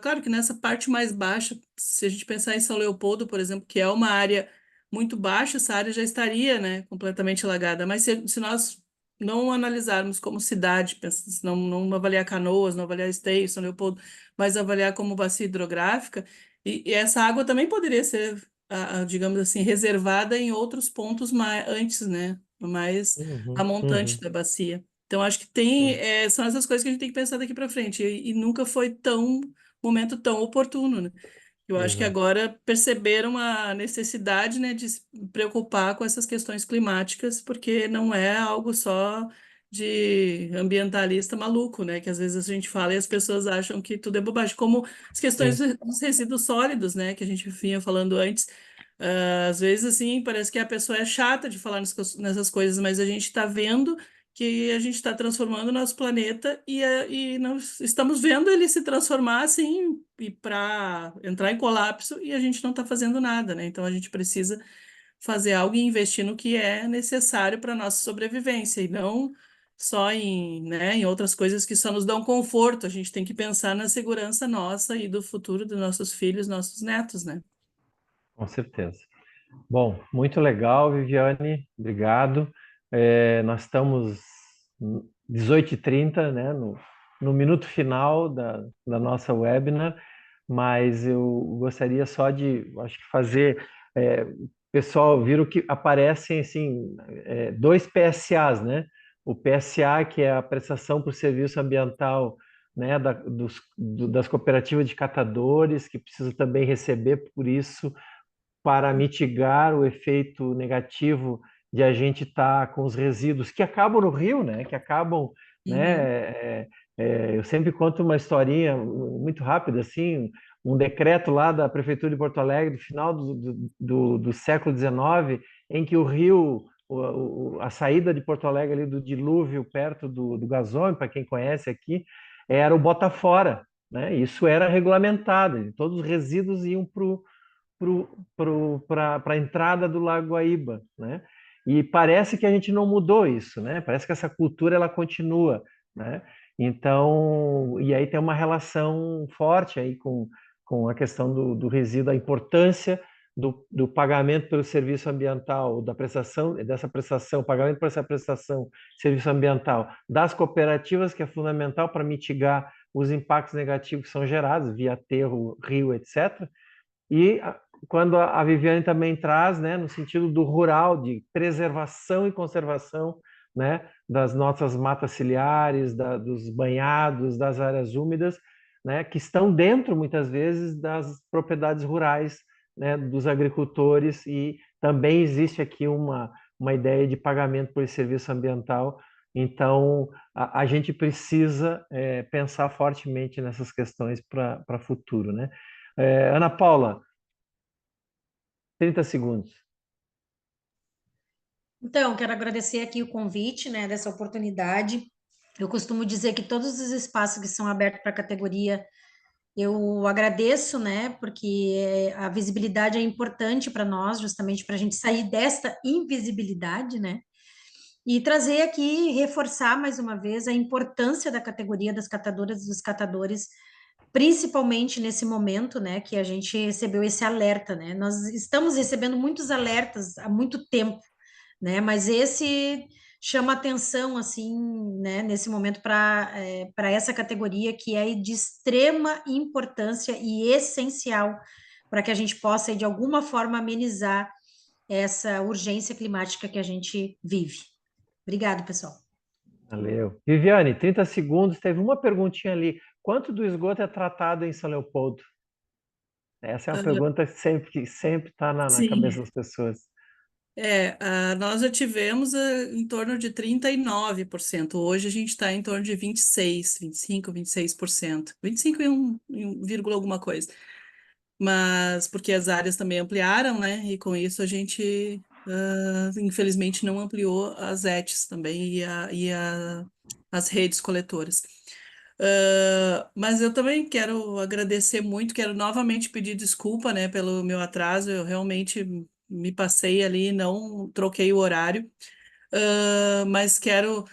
claro que nessa parte mais baixa, se a gente pensar em São Leopoldo, por exemplo, que é uma área muito baixa, essa área já estaria, né, completamente alagada. Mas se nós não analisarmos como cidade, se não avaliar Canoas, não avaliar Esteio, São Leopoldo, mas avaliar como bacia hidrográfica, e essa água também poderia ser digamos assim, reservada em outros pontos antes, né? Mais a montante da bacia. Então, acho que são essas coisas que a gente tem que pensar daqui para frente. E nunca foi momento tão oportuno, né? Eu acho que Exato. agora perceberam a necessidade, né, de se preocupar com essas questões climáticas, porque não é algo só de ambientalista maluco, né, que às vezes a gente fala e as pessoas acham que tudo é bobagem, como as questões Sim. dos resíduos sólidos, né, que a gente vinha falando antes. Às vezes, assim, parece que a pessoa é chata de falar nessas coisas, mas a gente está vendo que a gente está transformando o nosso planeta e nós estamos vendo ele se transformar assim e para entrar em colapso e a gente não está fazendo nada, né? Então a gente precisa fazer algo e investir no que é necessário para a nossa sobrevivência e não só em outras coisas que só nos dão conforto. A gente tem que pensar na segurança nossa e do futuro dos nossos filhos, nossos netos, né? Com certeza. Bom, muito legal, Viviane, obrigado. Nós estamos 18h30, né, no minuto final da nossa webinar, mas eu gostaria só de, acho que fazer, pessoal, viram que aparecem, assim, dois PSAs, né? O PSA, que é a prestação por serviço ambiental, né, das cooperativas de catadores, que precisa também receber por isso, para mitigar o efeito negativo de a gente estar com os resíduos que acabam no rio, né? Que acabam, né? Uhum. Eu sempre conto uma historinha muito rápida, assim, um decreto lá da Prefeitura de Porto Alegre, do final do século XIX, em que o rio, a saída de Porto Alegre ali do dilúvio, perto do gasômetro, para quem conhece aqui, era o Bota-Fora, né? Isso era regulamentado, todos os resíduos iam para a entrada do Lago Guaíba, né? E parece que a gente não mudou isso, né? Parece que essa cultura ela continua, né? Então, e aí tem uma relação forte aí com a questão do resíduo, a importância do pagamento pelo serviço ambiental, dessa prestação, pagamento por essa prestação, serviço ambiental das cooperativas, que é fundamental para mitigar os impactos negativos que são gerados via aterro, rio, etc. E quando a Viviane também traz, né, no sentido do rural, de preservação e conservação, né, das nossas matas ciliares, dos banhados, das áreas úmidas, né, que estão dentro, muitas vezes, das propriedades rurais, né, dos agricultores, e também existe aqui uma ideia de pagamento por esse serviço ambiental. Então, a gente precisa pensar fortemente nessas questões para o futuro, né? Ana Paula, 30 segundos. Então, quero agradecer aqui o convite, né, dessa oportunidade. Eu costumo dizer que todos os espaços que são abertos para a categoria, eu agradeço, né, porque a visibilidade é importante para nós, justamente para a gente sair desta invisibilidade, né, e trazer aqui, reforçar mais uma vez a importância da categoria das catadoras e dos catadores, principalmente nesse momento, né, que a gente recebeu esse alerta, né, nós estamos recebendo muitos alertas há muito tempo, né? Mas esse chama atenção, assim, né, nesse momento para essa categoria que é de extrema importância e essencial para que a gente possa, de alguma forma, amenizar essa urgência climática que a gente vive. Obrigado, pessoal. Valeu. Viviane, 30 segundos. Teve uma perguntinha ali. Quanto do esgoto é tratado em São Leopoldo? Essa é uma pergunta que sempre está na cabeça Sim. das pessoas. Nós já tivemos em torno de 39%. Hoje a gente está em torno de 26, 25, 26%. 25 vírgula alguma coisa. Mas porque as áreas também ampliaram, né? E com isso a gente, infelizmente, não ampliou as ETs também as redes coletoras. Mas eu também quero agradecer muito, quero novamente pedir desculpa, né, pelo meu atraso. Eu realmente me passei ali, não troquei o horário. Mas quero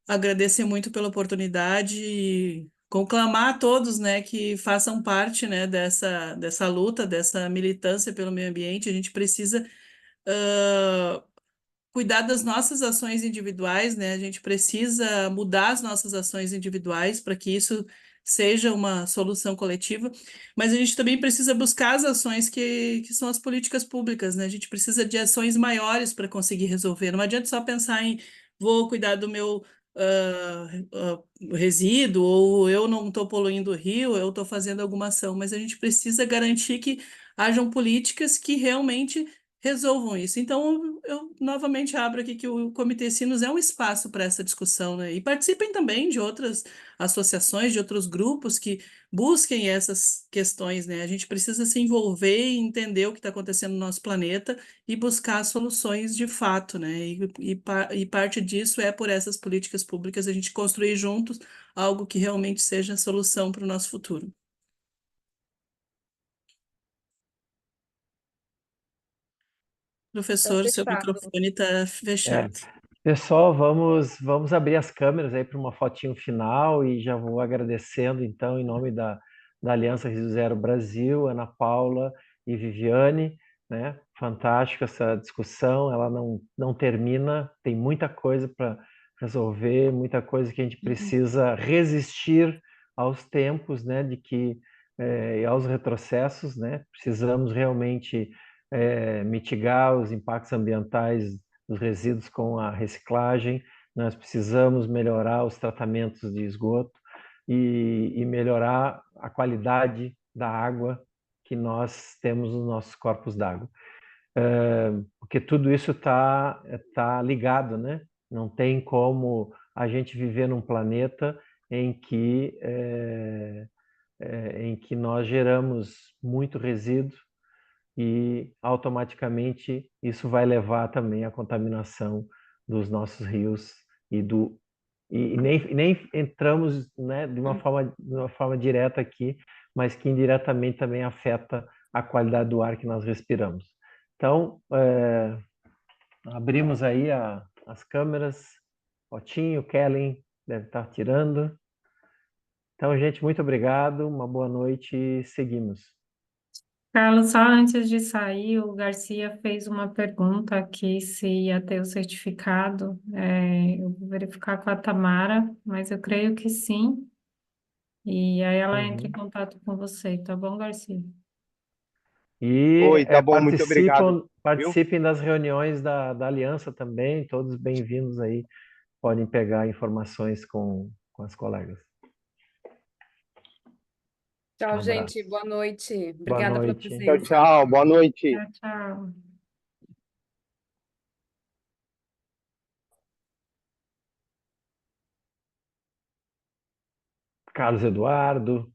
agradecer muito pela oportunidade e conclamar a todos, né, que façam parte, né, dessa luta, dessa militância pelo meio ambiente. A gente precisa cuidar das nossas ações individuais, né? A gente precisa mudar as nossas ações individuais para que isso seja uma solução coletiva, mas a gente também precisa buscar as ações que são as políticas públicas, né? A gente precisa de ações maiores para conseguir resolver. Não adianta só pensar em vou cuidar do meu resíduo, ou eu não estou poluindo o rio, eu estou fazendo alguma ação, mas a gente precisa garantir que hajam políticas que realmente resolvam isso. Então, eu novamente abro aqui que o Comitê Sinos é um espaço para essa discussão, né? E participem também de outras associações, de outros grupos que busquem essas questões, né? A gente precisa se envolver e entender o que está acontecendo no nosso planeta e buscar soluções de fato, né? E parte disso é por essas políticas públicas a gente construir juntos algo que realmente seja a solução para o nosso futuro. Então, Professor, seu fechado. microfone está fechado. Pessoal, vamos abrir as câmeras aí para uma fotinho final e já vou agradecendo, então, em nome da Aliança Rio Zero Brasil, Ana Paula e Viviane, né? Fantástico essa discussão, ela não termina, tem muita coisa para resolver, muita coisa que a gente precisa resistir aos tempos, né? E aos retrocessos, né? Precisamos realmente mitigar os impactos ambientais dos resíduos com a reciclagem, nós precisamos melhorar os tratamentos de esgoto e melhorar a qualidade da água que nós temos nos nossos corpos d'água. Porque tudo isso tá ligado, né? Não tem como a gente viver num planeta em que nós geramos muito resíduo e automaticamente isso vai levar também à contaminação dos nossos rios e nem entramos, né, de uma forma direta aqui, mas que indiretamente também afeta a qualidade do ar que nós respiramos. Então, abrimos aí as câmeras, Otinho, Kellen deve estar tirando. Então, gente, muito obrigado, uma boa noite e seguimos. Carlos, só antes de sair, o Garcia fez uma pergunta aqui se ia ter o certificado. Eu vou verificar com a Tamara, mas eu creio que sim. E aí ela entra em contato com você, tá bom, Garcia? E Oi, tá bom, muito obrigado, viu? participem das reuniões da Aliança também, todos bem-vindos aí, podem pegar informações com as colegas. Tchau, Um abraço. gente. Boa noite. Boa Obrigada pela noite. Tchau, presença. tchau, boa noite. Tchau, tchau. Carlos Eduardo.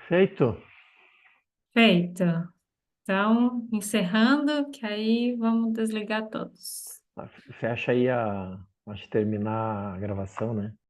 Feito. Feito. Então, encerrando, que aí vamos desligar todos. Fecha aí acho que terminar a gravação, né?